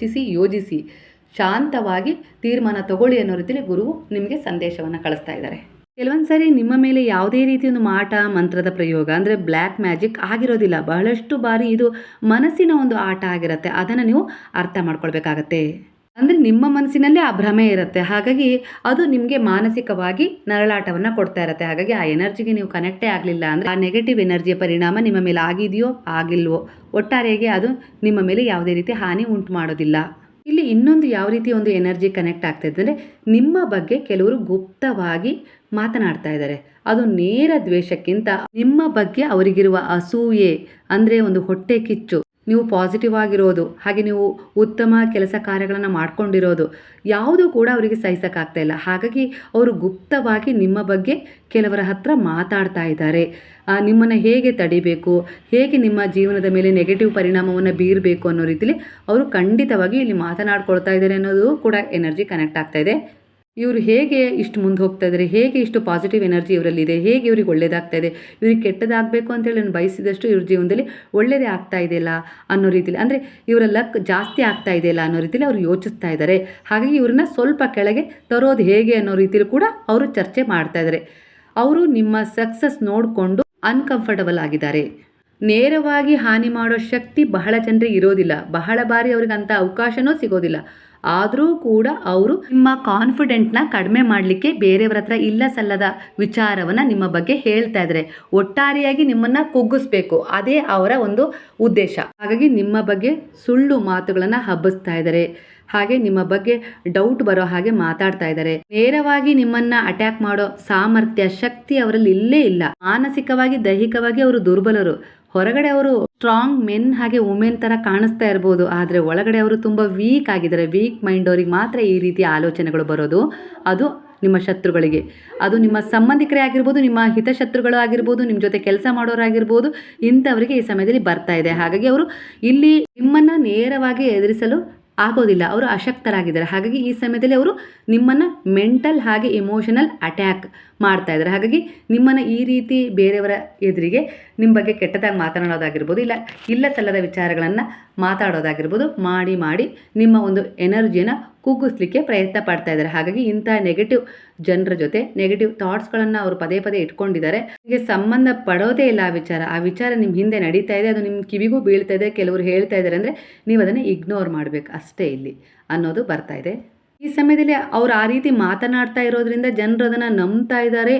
ಯೋಜಿಸಿ ಶಾಂತವಾಗಿ ತೀರ್ಮಾನ ತಗೊಳ್ಳಿ ಅನ್ನೋ ರೀತಿಯಲ್ಲಿ ಗುರುವು ನಿಮಗೆ ಸಂದೇಶವನ್ನು ಕಳಿಸ್ತಾ ಇದ್ದಾರೆ. ಕೆಲವೊಂದು ಸಾರಿ ನಿಮ್ಮ ಮೇಲೆ ಯಾವುದೇ ರೀತಿ ಒಂದು ಮಾಟ ಮಂತ್ರದ ಪ್ರಯೋಗ ಅಂದರೆ ಬ್ಲ್ಯಾಕ್ ಮ್ಯಾಜಿಕ್ ಆಗಿರೋದಿಲ್ಲ. ಬಹಳಷ್ಟು ಬಾರಿ ಇದು ಮನಸ್ಸಿನ ಒಂದು ಆಟ ಆಗಿರುತ್ತೆ. ಅದನ್ನು ನೀವು ಅರ್ಥ ಮಾಡ್ಕೊಳ್ಬೇಕಾಗತ್ತೆ. ಅಂದರೆ ನಿಮ್ಮ ಮನಸ್ಸಿನಲ್ಲಿ ಆ ಭ್ರಮೆ ಇರುತ್ತೆ. ಹಾಗಾಗಿ ಅದು ನಿಮಗೆ ಮಾನಸಿಕವಾಗಿ ನರಳಾಟವನ್ನು ಕೊಡ್ತಾ ಇರುತ್ತೆ. ಹಾಗಾಗಿ ಆ ಎನರ್ಜಿಗೆ ನೀವು ಕನೆಕ್ಟೇ ಆಗಲಿಲ್ಲ ಅಂದರೆ ಆ ನೆಗೆಟಿವ್ ಎನರ್ಜಿಯ ಪರಿಣಾಮ ನಿಮ್ಮ ಮೇಲೆ ಆಗಿದೆಯೋ ಆಗಿಲ್ವೋ, ಒಟ್ಟಾರೆಯಾಗಿ ಅದು ನಿಮ್ಮ ಮೇಲೆ ಯಾವುದೇ ರೀತಿ ಹಾನಿ ಉಂಟು ಮಾಡೋದಿಲ್ಲ. ಇಲ್ಲಿ ಇನ್ನೊಂದು ಯಾವ ರೀತಿ ಒಂದು ಎನರ್ಜಿ ಕನೆಕ್ಟ್ ಆಗ್ತಾ ಇದೆ ಅಂದರೆ ನಿಮ್ಮ ಬಗ್ಗೆ ಕೆಲವರು ಗುಪ್ತವಾಗಿ ಮಾತನಾಡ್ತಾ ಇದ್ದಾರೆ. ಅದು ನೇರ ದ್ವೇಷಕ್ಕಿಂತ ನಿಮ್ಮ ಬಗ್ಗೆ ಅವರಿಗಿರುವ ಅಸೂಯೆ, ಅಂದರೆ ಒಂದು ಹೊಟ್ಟೆ ಕಿಚ್ಚು, ನೀವು ಪಾಸಿಟಿವ್ ಆಗಿರೋದು, ಹಾಗೆ ನೀವು ಉತ್ತಮ ಕೆಲಸ ಕಾರ್ಯಗಳನ್ನು ಮಾಡ್ಕೊಂಡಿರೋದು ಯಾವುದೂ ಕೂಡ ಅವರಿಗೆ ಸಹಿಸೋಕ್ಕಾಗ್ತಾ ಇಲ್ಲ. ಹಾಗಾಗಿ ಅವರು ಗುಪ್ತವಾಗಿ ನಿಮ್ಮ ಬಗ್ಗೆ ಕೆಲವರ ಹತ್ರ ಮಾತಾಡ್ತಾ ಇದ್ದಾರೆ. ನಿಮ್ಮನ್ನು ಹೇಗೆ ತಡಿಬೇಕು, ಹೇಗೆ ನಿಮ್ಮ ಜೀವನದ ಮೇಲೆ ನೆಗೆಟಿವ್ ಪರಿಣಾಮವನ್ನು ಬೀರಬೇಕು ಅನ್ನೋ ರೀತಿಯಲ್ಲಿ ಅವರು ಖಂಡಿತವಾಗಿ ಇಲ್ಲಿ ಮಾತನಾಡ್ಕೊಳ್ತಾ ಇದ್ದಾರೆ ಅನ್ನೋದು ಕೂಡ ಎನರ್ಜಿ ಕನೆಕ್ಟ್ ಆಗ್ತಾ ಇದೆ. ಇವರು ಹೇಗೆ ಇಷ್ಟು ಮುಂದೆ ಹೋಗ್ತಾ ಇದ್ದಾರೆ, ಹೇಗೆ ಇಷ್ಟು ಪಾಸಿಟಿವ್ ಎನರ್ಜಿ ಇವರಲ್ಲಿದೆ, ಹೇಗೆ ಇವ್ರಿಗೆ ಒಳ್ಳೇದಾಗ್ತಾ ಇದೆ, ಇವ್ರಿಗೆ ಕೆಟ್ಟದಾಗಬೇಕು ಅಂತೇಳಿ ನಾನು ಬಯಸಿದಷ್ಟು ಇವ್ರ ಜೀವನದಲ್ಲಿ ಒಳ್ಳೆಯದೇ ಆಗ್ತಾ ಇದೆಯಲ್ಲ ಅನ್ನೋ ರೀತಿಯಲ್ಲಿ, ಅಂದರೆ ಇವರ ಲಕ್ ಜಾಸ್ತಿ ಆಗ್ತಾ ಇದೆಯಲ್ಲ ಅನ್ನೋ ರೀತಿಯಲ್ಲಿ ಅವರು ಯೋಚಿಸ್ತಾ ಇದ್ದಾರೆ. ಹಾಗಾಗಿ ಇವ್ರನ್ನ ಸ್ವಲ್ಪ ಕೆಳಗೆ ತರೋದು ಹೇಗೆ ಅನ್ನೋ ರೀತಿಯಲ್ಲಿ ಕೂಡ ಅವರು ಚರ್ಚೆ ಮಾಡ್ತಾ ಇದ್ದಾರೆ. ಅವರು ನಿಮ್ಮ ಸಕ್ಸಸ್ ನೋಡಿಕೊಂಡು ಅನ್ಕಂಫರ್ಟಬಲ್ ಆಗಿದ್ದಾರೆ. ನೇರವಾಗಿ ಹಾನಿ ಮಾಡೋ ಶಕ್ತಿ ಬಹಳ ಜನರಿಗೆ ಇರೋದಿಲ್ಲ. ಬಹಳ ಬಾರಿ ಅವ್ರಿಗೆ ಅಂಥ ಅವಕಾಶನೂ ಸಿಗೋದಿಲ್ಲ. ಆದರೂ ಕೂಡ ಅವರು ನಿಮ್ಮ ಕಾನ್ಫಿಡೆಂಟ್ನ ಕಡಿಮೆ ಮಾಡಲಿಕ್ಕೆ ಬೇರೆಯವ್ರ ಹತ್ರ ಇಲ್ಲ ಸಲ್ಲದ ವಿಚಾರವನ್ನು ನಿಮ್ಮ ಬಗ್ಗೆ ಹೇಳ್ತಾ ಇದ್ದಾರೆ. ಒಟ್ಟಾರೆಯಾಗಿ ನಿಮ್ಮನ್ನು ಕುಗ್ಗಿಸ್ಬೇಕು, ಅದೇ ಅವರ ಒಂದು ಉದ್ದೇಶ. ಹಾಗಾಗಿ ನಿಮ್ಮ ಬಗ್ಗೆ ಸುಳ್ಳು ಮಾತುಗಳನ್ನು ಹಬ್ಬಿಸ್ತಾ ಇದ್ದಾರೆ. ಹಾಗೆ ನಿಮ್ಮ ಬಗ್ಗೆ ಡೌಟ್ ಬರೋ ಹಾಗೆ ಮಾತಾಡ್ತಾ ಇದ್ದಾರೆ. ನೇರವಾಗಿ ನಿಮ್ಮನ್ನು ಅಟ್ಯಾಕ್ ಮಾಡೋ ಸಾಮರ್ಥ್ಯ, ಶಕ್ತಿ ಅವರಲ್ಲಿ ಇಲ್ಲೇ ಇಲ್ಲ. ಮಾನಸಿಕವಾಗಿ, ದೈಹಿಕವಾಗಿ ಅವರು ದುರ್ಬಲರು. ಹೊರಗಡೆ ಅವರು ಸ್ಟ್ರಾಂಗ್ ಮೆನ್ ಹಾಗೆ ವುಮೆನ್ ಥರ ಕಾಣಿಸ್ತಾ ಇರ್ಬೋದು, ಆದರೆ ಒಳಗಡೆ ಅವರು ತುಂಬ ವೀಕ್ ಆಗಿದ್ದಾರೆ. ವೀಕ್ ಮೈಂಡ್ ಅವ್ರಿಗೆ ಮಾತ್ರ ಈ ರೀತಿಯ ಆಲೋಚನೆಗಳು ಬರೋದು. ಅದು ನಿಮ್ಮ ಶತ್ರುಗಳಿಗೆ, ಅದು ನಿಮ್ಮ ಸಂಬಂಧಿಕರೇ ಆಗಿರ್ಬೋದು, ನಿಮ್ಮ ಹಿತಶತ್ರುಗಳು ಆಗಿರ್ಬೋದು, ನಿಮ್ಮ ಜೊತೆ ಕೆಲಸ ಮಾಡೋರಾಗಿರ್ಬೋದು, ಇಂಥವರಿಗೆ ಈ ಸಮಯದಲ್ಲಿ ಬರ್ತಾ ಇದೆ. ಹಾಗಾಗಿ ಅವರು ಇಲ್ಲಿ ನಿಮ್ಮನ್ನು ನೇರವಾಗಿ ಎದುರಿಸಲು ಆಗೋದಿಲ್ಲ. ಅವರು ಅಶಕ್ತರಾಗಿದ್ದಾರೆ. ಹಾಗಾಗಿ ಈ ಸಮಯದಲ್ಲಿ ಅವರು ನಿಮ್ಮನ್ನು ಮೆಂಟಲ್ ಹಾಗೆ ಇಮೋಷನಲ್ ಅಟ್ಯಾಕ್ ಮಾಡ್ತಾ ಇದ್ದಾರೆ. ಹಾಗಾಗಿ ನಿಮ್ಮನ್ನು ಈ ರೀತಿ ಬೇರೆಯವರ ಎದುರಿಗೆ ನಿಮ್ಮ ಬಗ್ಗೆ ಕೆಟ್ಟದಾಗಿ ಮಾತನಾಡೋದಾಗಿರ್ಬೋದು, ಇಲ್ಲ ಸಲ್ಲದ ವಿಚಾರಗಳನ್ನು ಮಾತಾಡೋದಾಗಿರ್ಬೋದು ಮಾಡಿ ನಿಮ್ಮ ಒಂದು ಎನರ್ಜಿಯನ್ನು ಕುಗ್ಗಿಸ್ಲಿಕ್ಕೆ ಪ್ರಯತ್ನ ಪಡ್ತಾ ಇದ್ದಾರೆ. ಹಾಗಾಗಿ ಇಂಥ ನೆಗೆಟಿವ್ ಜನರ ಜೊತೆ ನೆಗೆಟಿವ್ ಥಾಟ್ಸ್ಗಳನ್ನು ಅವರು ಪದೇ ಪದೇ ಇಟ್ಕೊಂಡಿದ್ದಾರೆ. ನಿಮಗೆ ಸಂಬಂಧ ಪಡೋದೇ ಇಲ್ಲ ಆ ವಿಚಾರ ನಿಮ್ಮ ಹಿಂದೆ ನಡೀತಾ ಇದೆ, ಅದು ನಿಮ್ಮ ಕಿವಿಗೂ ಬೀಳ್ತಾ ಇದೆ. ಕೆಲವರು ಹೇಳ್ತಾ ಇದ್ದಾರೆ ಅಂದರೆ ನೀವು ಅದನ್ನು ಇಗ್ನೋರ್ ಮಾಡಬೇಕು ಅಷ್ಟೇ ಇಲ್ಲಿ ಅನ್ನೋದು ಬರ್ತಾ ಇದೆ. ಈ ಸಮಯದಲ್ಲಿ ಅವರು ಆ ರೀತಿ ಮಾತನಾಡ್ತಾ ಇರೋದ್ರಿಂದ ಜನರು ಅದನ್ನು ನಂಬ್ತಾ ಇದ್ದಾರೆ.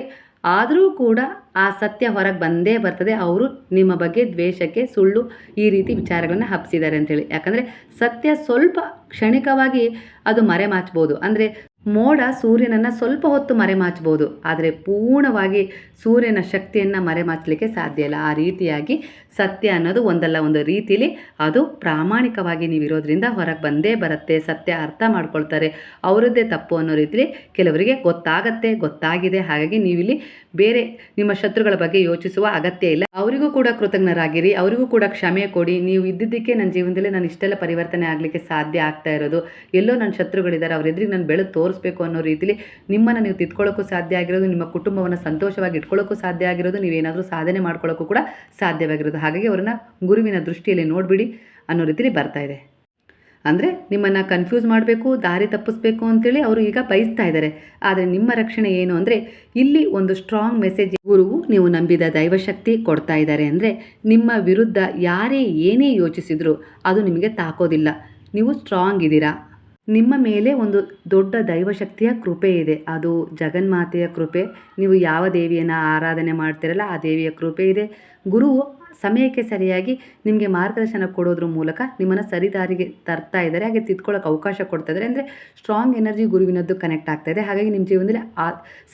ಆದರೂ ಕೂಡ ಆ ಸತ್ಯ ಹೊರಗೆ ಬಂದೇ ಬರ್ತದೆ. ಅವರು ನಿಮ್ಮ ಬಗ್ಗೆ ದ್ವೇಷಕ್ಕೆ, ಸುಳ್ಳು ಈ ರೀತಿ ವಿಚಾರಗಳನ್ನು ಹಬ್ಬಿಸಿದ್ದಾರೆ ಅಂತೇಳಿ. ಯಾಕಂದರೆ ಸತ್ಯ ಸ್ವಲ್ಪ ಕ್ಷಣಿಕವಾಗಿ ಅದು ಮರೆಮಾಚ್ಬೋದು. ಅಂದರೆ ಮೋಡ ಸೂರ್ಯನನ್ನು ಸ್ವಲ್ಪ ಹೊತ್ತು ಮರೆಮಾಚ್ಬೋದು, ಆದರೆ ಪೂರ್ಣವಾಗಿ ಸೂರ್ಯನ ಶಕ್ತಿಯನ್ನು ಮರೆಮಾಚಲಿಕ್ಕೆ ಸಾಧ್ಯ ಇಲ್ಲ. ಆ ರೀತಿಯಾಗಿ ಸತ್ಯ ಅನ್ನೋದು ಒಂದಲ್ಲ ಒಂದು ರೀತಿಯಲ್ಲಿ ಅದು ಪ್ರಾಮಾಣಿಕವಾಗಿ ನೀವಿರೋದ್ರಿಂದ ಹೊರಗೆ ಬಂದೇ ಬರುತ್ತೆ. ಸತ್ಯ ಅರ್ಥ ಮಾಡ್ಕೊಳ್ತಾರೆ, ಅವರದ್ದೇ ತಪ್ಪು ಅನ್ನೋ ರೀತಿಯಲ್ಲಿ ಕೆಲವರಿಗೆ ಗೊತ್ತಾಗಿದೆ. ಹಾಗಾಗಿ ನೀವಿಲ್ಲಿ ಬೇರೆ ನಿಮ್ಮ ಶತ್ರುಗಳ ಬಗ್ಗೆ ಯೋಚಿಸುವ ಅಗತ್ಯ ಇಲ್ಲ. ಅವರಿಗೂ ಕೂಡ ಕೃತಜ್ಞರಾಗಿರಿ, ಅವರಿಗೂ ಕೂಡ ಕ್ಷಮೆ ಕೊಡಿ. ನೀವು ಇದ್ದಿದ್ದಕ್ಕೆ ನನ್ನ ಜೀವನದಲ್ಲಿ ನಾನು ಇಷ್ಟೆಲ್ಲ ಪರಿವರ್ತನೆ ಆಗಲಿಕ್ಕೆ ಸಾಧ್ಯ ಆಗ್ತಾ ಇರೋದು. ಎಲ್ಲೋ ನನ್ನ ಶತ್ರುಗಳಿದ್ದಾರೆ, ಅವ್ರ ಎದುರಿಗೆ ನಾನು ಬೆಳೆದು ತೋರಿಸ್ಬೇಕು ಅನ್ನೋ ರೀತಿಲಿ ನಿಮ್ಮನ್ನು ನೀವು ತಿದ್ಕೊಳ್ಳೋಕ್ಕೂ ಸಾಧ್ಯ ಆಗಿರೋದು, ನಿಮ್ಮ ಕುಟುಂಬವನ್ನು ಸಂತೋಷವಾಗಿ ಇಟ್ಕೊಳ್ಳೋಕ್ಕೂ ಸಾಧ್ಯ ಆಗಿರೋದು, ನೀವೇನಾದರೂ ಸಾಧನೆ ಮಾಡ್ಕೊಳ್ಳೋಕ್ಕೂ ಕೂಡ ಸಾಧ್ಯವಾಗಿರೋದು. ಹಾಗಾಗಿ ಅವರನ್ನು ಗುರುವಿನ ದೃಷ್ಟಿಯಲ್ಲಿ ನೋಡಿಬಿಡಿ ಅನ್ನೋ ರೀತಿಲಿ ಬರ್ತಾ ಇದೆ. ಅಂದರೆ ನಿಮ್ಮನ್ನು ಕನ್ಫ್ಯೂಸ್ ಮಾಡಬೇಕು, ದಾರಿ ತಪ್ಪಿಸ್ಬೇಕು ಅಂತೇಳಿ ಅವರು ಈಗ ಬಯಸ್ತಾ ಇದ್ದಾರೆ. ಆದರೆ ನಿಮ್ಮ ರಕ್ಷಣೆ ಏನು ಅಂದರೆ ಇಲ್ಲಿ ಒಂದು ಸ್ಟ್ರಾಂಗ್ ಮೆಸೇಜ್ ಗುರುವು ನೀವು ನಂಬಿದ ದೈವಶಕ್ತಿ ಕೊಡ್ತಾ ಇದ್ದಾರೆ. ಅಂದರೆ ನಿಮ್ಮ ವಿರುದ್ಧ ಯಾರೇ ಏನೇ ಯೋಚಿಸಿದರೂ ಅದು ನಿಮಗೆ ತಾಕೋದಿಲ್ಲ. ನೀವು ಸ್ಟ್ರಾಂಗ್ ಇದ್ದೀರಾ. ನಿಮ್ಮ ಮೇಲೆ ಒಂದು ದೊಡ್ಡ ದೈವಶಕ್ತಿಯ ಕೃಪೆ ಇದೆ. ಅದು ಜಗನ್ಮಾತೆಯ ಕೃಪೆ. ನೀವು ಯಾವ ದೇವಿಯನ್ನು ಆರಾಧನೆ ಮಾಡ್ತಿರಲ್ಲ ಆ ದೇವಿಯ ಕೃಪೆ ಇದೆ. ಗುರುವು ಸಮಯಕ್ಕೆ ಸರಿಯಾಗಿ ನಿಮಗೆ ಮಾರ್ಗದರ್ಶನ ಕೊಡೋದ್ರ ಮೂಲಕ ನಿಮ್ಮನ್ನು ಸರಿದಾರಿಗೆ ತರ್ತಾ ಇದ್ದಾರೆ, ಹಾಗೆ ತಿದ್ಕೊಳ್ಳೋಕೆ ಅವಕಾಶ ಕೊಡ್ತಾ ಇದ್ದಾರೆ. ಅಂದರೆ ಸ್ಟ್ರಾಂಗ್ ಎನರ್ಜಿ ಗುರುವಿನದ್ದು ಕನೆಕ್ಟ್ ಆಗ್ತಾ ಇದೆ. ಹಾಗಾಗಿ ನಿಮ್ಮ ಜೀವನದಲ್ಲಿ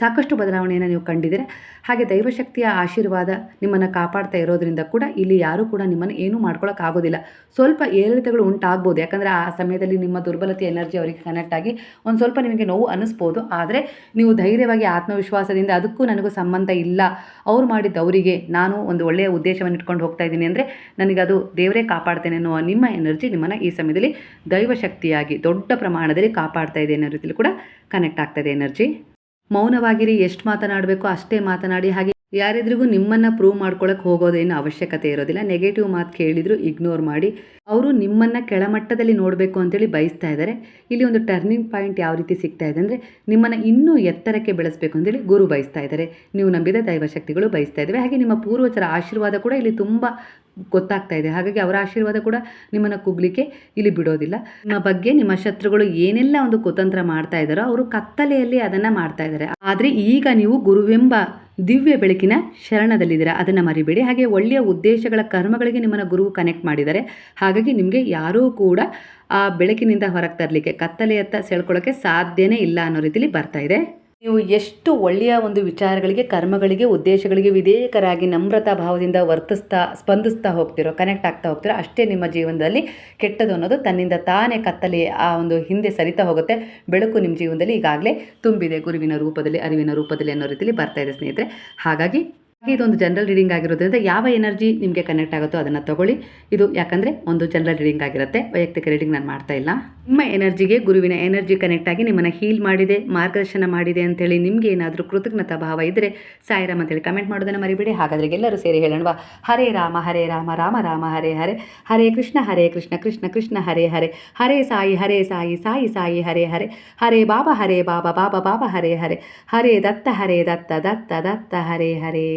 ಸಾಕಷ್ಟು ಬದಲಾವಣೆಯನ್ನು ನೀವು ಕಂಡಿದ್ದೀರಾ. ಹಾಗೆ ದೈವಶಕ್ತಿಯ ಆಶೀರ್ವಾದ ನಿಮ್ಮನ್ನು ಕಾಪಾಡ್ತಾ ಇರೋದ್ರಿಂದ ಕೂಡ ಇಲ್ಲಿ ಯಾರೂ ಕೂಡ ನಿಮ್ಮನ್ನು ಏನೂ ಮಾಡ್ಕೊಳ್ಳೋಕ್ಕಾಗೋದಿಲ್ಲ. ಸ್ವಲ್ಪ ಏರಿಳಿತಗಳು ಉಂಟಾಗ್ಬೋದು, ಯಾಕಂದರೆ ಆ ಸಮಯದಲ್ಲಿ ನಿಮ್ಮ ದುರ್ಬಲತೆ ಎನರ್ಜಿ ಅವರಿಗೆ ಕನೆಕ್ಟ್ ಆಗಿ ಒಂದು ಸ್ವಲ್ಪ ನಿಮಗೆ ನೋವು ಅನ್ನಿಸ್ಬೋದು. ಆದರೆ ನೀವು ಧೈರ್ಯವಾಗಿ ಆತ್ಮವಿಶ್ವಾಸದಿಂದ ಅದಕ್ಕೂ ನನಗೂ ಸಂಬಂಧ ಇಲ್ಲ, ಅವ್ರು ಮಾಡಿದ್ದು ಅವರಿಗೆ, ನಾನು ಒಂದು ಒಳ್ಳೆಯ ಉದ್ದೇಶವನ್ನು ಇಟ್ಕೊಂಡು ಹೋಗ್ತಾ ಇದ್ದೀನಿ ಅಂದರೆ ನನಗದು ದೇವರೇ ಕಾಪಾಡ್ತೇನೆ ಅನ್ನೋ ನಿಮ್ಮ ಎನರ್ಜಿ ನಿಮ್ಮನ್ನು ಈ ಸಮಯದಲ್ಲಿ ದೈವಶಕ್ತಿಯಾಗಿ ದೊಡ್ಡ ಪ್ರಮಾಣದಲ್ಲಿ ಕಾಪಾಡ್ತಾ ಇದೆ ಅನ್ನೋ ರೀತಿಯಲ್ಲಿ ಕೂಡ ಕನೆಕ್ಟ್ ಆಗ್ತಾಯಿದೆ ಎನರ್ಜಿ. ಮೌನವಾಗಿರಿ, ಎಷ್ಟು ಮಾತನಾಡಬೇಕು ಅಷ್ಟೇ ಮಾತನಾಡಿ. ಹಾಗೆ ಯಾರೆದ್ರಿಗೂ ನಿಮ್ಮನ್ನು ಪ್ರೂವ್ ಮಾಡ್ಕೊಳ್ಳೋಕೆ ಹೋಗೋದೇನು ಅವಶ್ಯಕತೆ ಇರೋದಿಲ್ಲ. ನೆಗೆಟಿವ್ ಮಾತು ಕೇಳಿದ್ರು ಇಗ್ನೋರ್ ಮಾಡಿ. ಅವರು ನಿಮ್ಮನ್ನು ಕೆಳಮಟ್ಟದಲ್ಲಿ ನೋಡಬೇಕು ಅಂತೇಳಿ ಬಯಸ್ತಾ ಇದ್ದಾರೆ. ಇಲ್ಲಿ ಒಂದು ಟರ್ನಿಂಗ್ ಪಾಯಿಂಟ್ ಯಾವ ರೀತಿ ಸಿಗ್ತಾ ಇದೆ ಅಂದರೆ ನಿಮ್ಮನ್ನು ಇನ್ನೂ ಎತ್ತರಕ್ಕೆ ಬೆಳೆಸಬೇಕು ಅಂತೇಳಿ ಗುರು ಬಯಸ್ತಾ ಇದ್ದಾರೆ. ನೀವು ನಂಬಿದ ದೈವಶಕ್ತಿಗಳು ಬಯಸ್ತಾ ಇದ್ದಾವೆ. ಹಾಗೆ ನಿಮ್ಮ ಪೂರ್ವಜರ ಆಶೀರ್ವಾದ ಕೂಡ ಇಲ್ಲಿ ತುಂಬ ಗೊತ್ತಾಗ್ತಾ ಇದೆ. ಹಾಗಾಗಿ ಅವರ ಆಶೀರ್ವಾದ ಕೂಡ ನಿಮ್ಮನ್ನು ಕುಗ್ಲಿಕ್ಕೆ ಇಲ್ಲಿ ಬಿಡೋದಿಲ್ಲ. ನಿಮ್ಮ ಬಗ್ಗೆ ನಿಮ್ಮ ಶತ್ರುಗಳು ಏನೆಲ್ಲ ಒಂದು ಕುತಂತ್ರ ಮಾಡ್ತಾ ಇದ್ದಾರೋ ಅವರು ಕತ್ತಲೆಯಲ್ಲಿ ಅದನ್ನು ಮಾಡ್ತಾ ಇದ್ದಾರೆ. ಆದರೆ ಈಗ ನೀವು ಗುರುವೆಂಬ ದಿವ್ಯ ಬೆಳಕಿನ ಶರಣದಲ್ಲಿದ್ದೀರಾ, ಅದನ್ನು ಮರಿಬೇಡಿ. ಹಾಗೆ ಒಳ್ಳೆಯ ಉದ್ದೇಶಗಳ ಕರ್ಮಗಳಿಗೆ ನಿಮ್ಮನ್ನು ಗುರು ಕನೆಕ್ಟ್ ಮಾಡಿದ್ದಾರೆ. ಹಾಗಾಗಿ ನಿಮಗೆ ಯಾರೂ ಕೂಡ ಆ ಬೆಳಕಿನಿಂದ ಹೊರಗೆ ತರಲಿಕ್ಕೆ, ಕತ್ತಲೆಯತ್ತ ಸೆಳ್ಕೊಳ್ಳೋಕ್ಕೆ ಸಾಧ್ಯನೇ ಇಲ್ಲ ಅನ್ನೋ ರೀತಿಲಿ ಬರ್ತಾ ಇದೆ. ನೀವು ಎಷ್ಟು ಒಳ್ಳೆಯ ಒಂದು ವಿಚಾರಗಳಿಗೆ, ಕರ್ಮಗಳಿಗೆ, ಉದ್ದೇಶಗಳಿಗೆ ವಿಧೇಯಕರಾಗಿ ನಮ್ರತಾ ಭಾವದಿಂದ ಸ್ಪಂದಿಸ್ತಾ ಹೋಗ್ತಿರೋ, ಕನೆಕ್ಟ್ ಆಗ್ತಾ ಹೋಗ್ತಿರೋ, ಅಷ್ಟೇ ನಿಮ್ಮ ಜೀವನದಲ್ಲಿ ಕೆಟ್ಟದು ಅನ್ನೋದು ತನ್ನಿಂದ ತಾನೇ ಕತ್ತಲೆ ಆ ಒಂದು ಹಿಂದೆ ಸರಿತಾ ಹೋಗುತ್ತೆ. ಬೆಳಕು ನಿಮ್ಮ ಜೀವನದಲ್ಲಿ ಈಗಾಗಲೇ ತುಂಬಿದೆ ಗುರುವಿನ ರೂಪದಲ್ಲಿ, ಅರಿವಿನ ರೂಪದಲ್ಲಿ ಅನ್ನೋ ರೀತಿಯಲ್ಲಿ ಬರ್ತಾ ಇದೆ ಸ್ನೇಹಿತರೆ. ಹಾಗಾಗಿ ಇದೊಂದು ಜನರಲ್ ರೀಡಿಂಗ್ ಆಗಿರೋದ್ರಿಂದ ಯಾವ ಎನರ್ಜಿ ನಿಮಗೆ ಕನೆಕ್ಟ್ ಆಗುತ್ತೋ ಅದನ್ನು ತಗೊಳ್ಳಿ. ಇದು ಯಾಕಂದರೆ ಒಂದು ಜನರಲ್ ರೀಡಿಂಗ್ ಆಗಿರುತ್ತೆ, ವೈಯಕ್ತಿಕ ರೀಡಿಂಗ್ ನಾನು ಮಾಡ್ತಾ ಇಲ್ಲ. ನಿಮ್ಮ ಎನರ್ಜಿಗೆ ಗುರುವಿನ ಎನರ್ಜಿ ಕನೆಕ್ಟ್ ಆಗಿ ನಿಮ್ಮನ್ನು ಹೀಲ್ ಮಾಡಿದೆ, ಮಾರ್ಗದರ್ಶನ ಮಾಡಿದೆ ಅಂತೇಳಿ ನಿಮಗೆ ಏನಾದರೂ ಕೃತಜ್ಞತಾ ಭಾವ ಇದ್ದರೆ ಸಾಯಿರಾಮ್ ಅಂತೇಳಿ ಕಮೆಂಟ್ ಮಾಡೋದನ್ನು ಮರಿಬೇಡಿ. ಹಾಗಾದರೆ ಎಲ್ಲರೂ ಸೇರಿ ಹೇಳೋಣವಾ? ಹರೇ ರಾಮ ರಾಮ ರಾಮ ಹರೇ ಹರೇ, ಹರೇ ಕೃಷ್ಣ ಕೃಷ್ಣ ಕೃಷ್ಣ ಹರೇ ಹರೇ, ಹರೇ ಸಾಯಿ ಸಾಯಿ ಸಾಯಿ ಹರೇ ಹರೇ, ಹರೇ ಬಾಬಾ ಬಾಬಾ ಬಾಬಾ ಹರೇ ಹರೇ, ಹರೇ ದತ್ತ ದತ್ತ ದತ್ತ ಹರೇ ಹರೇ.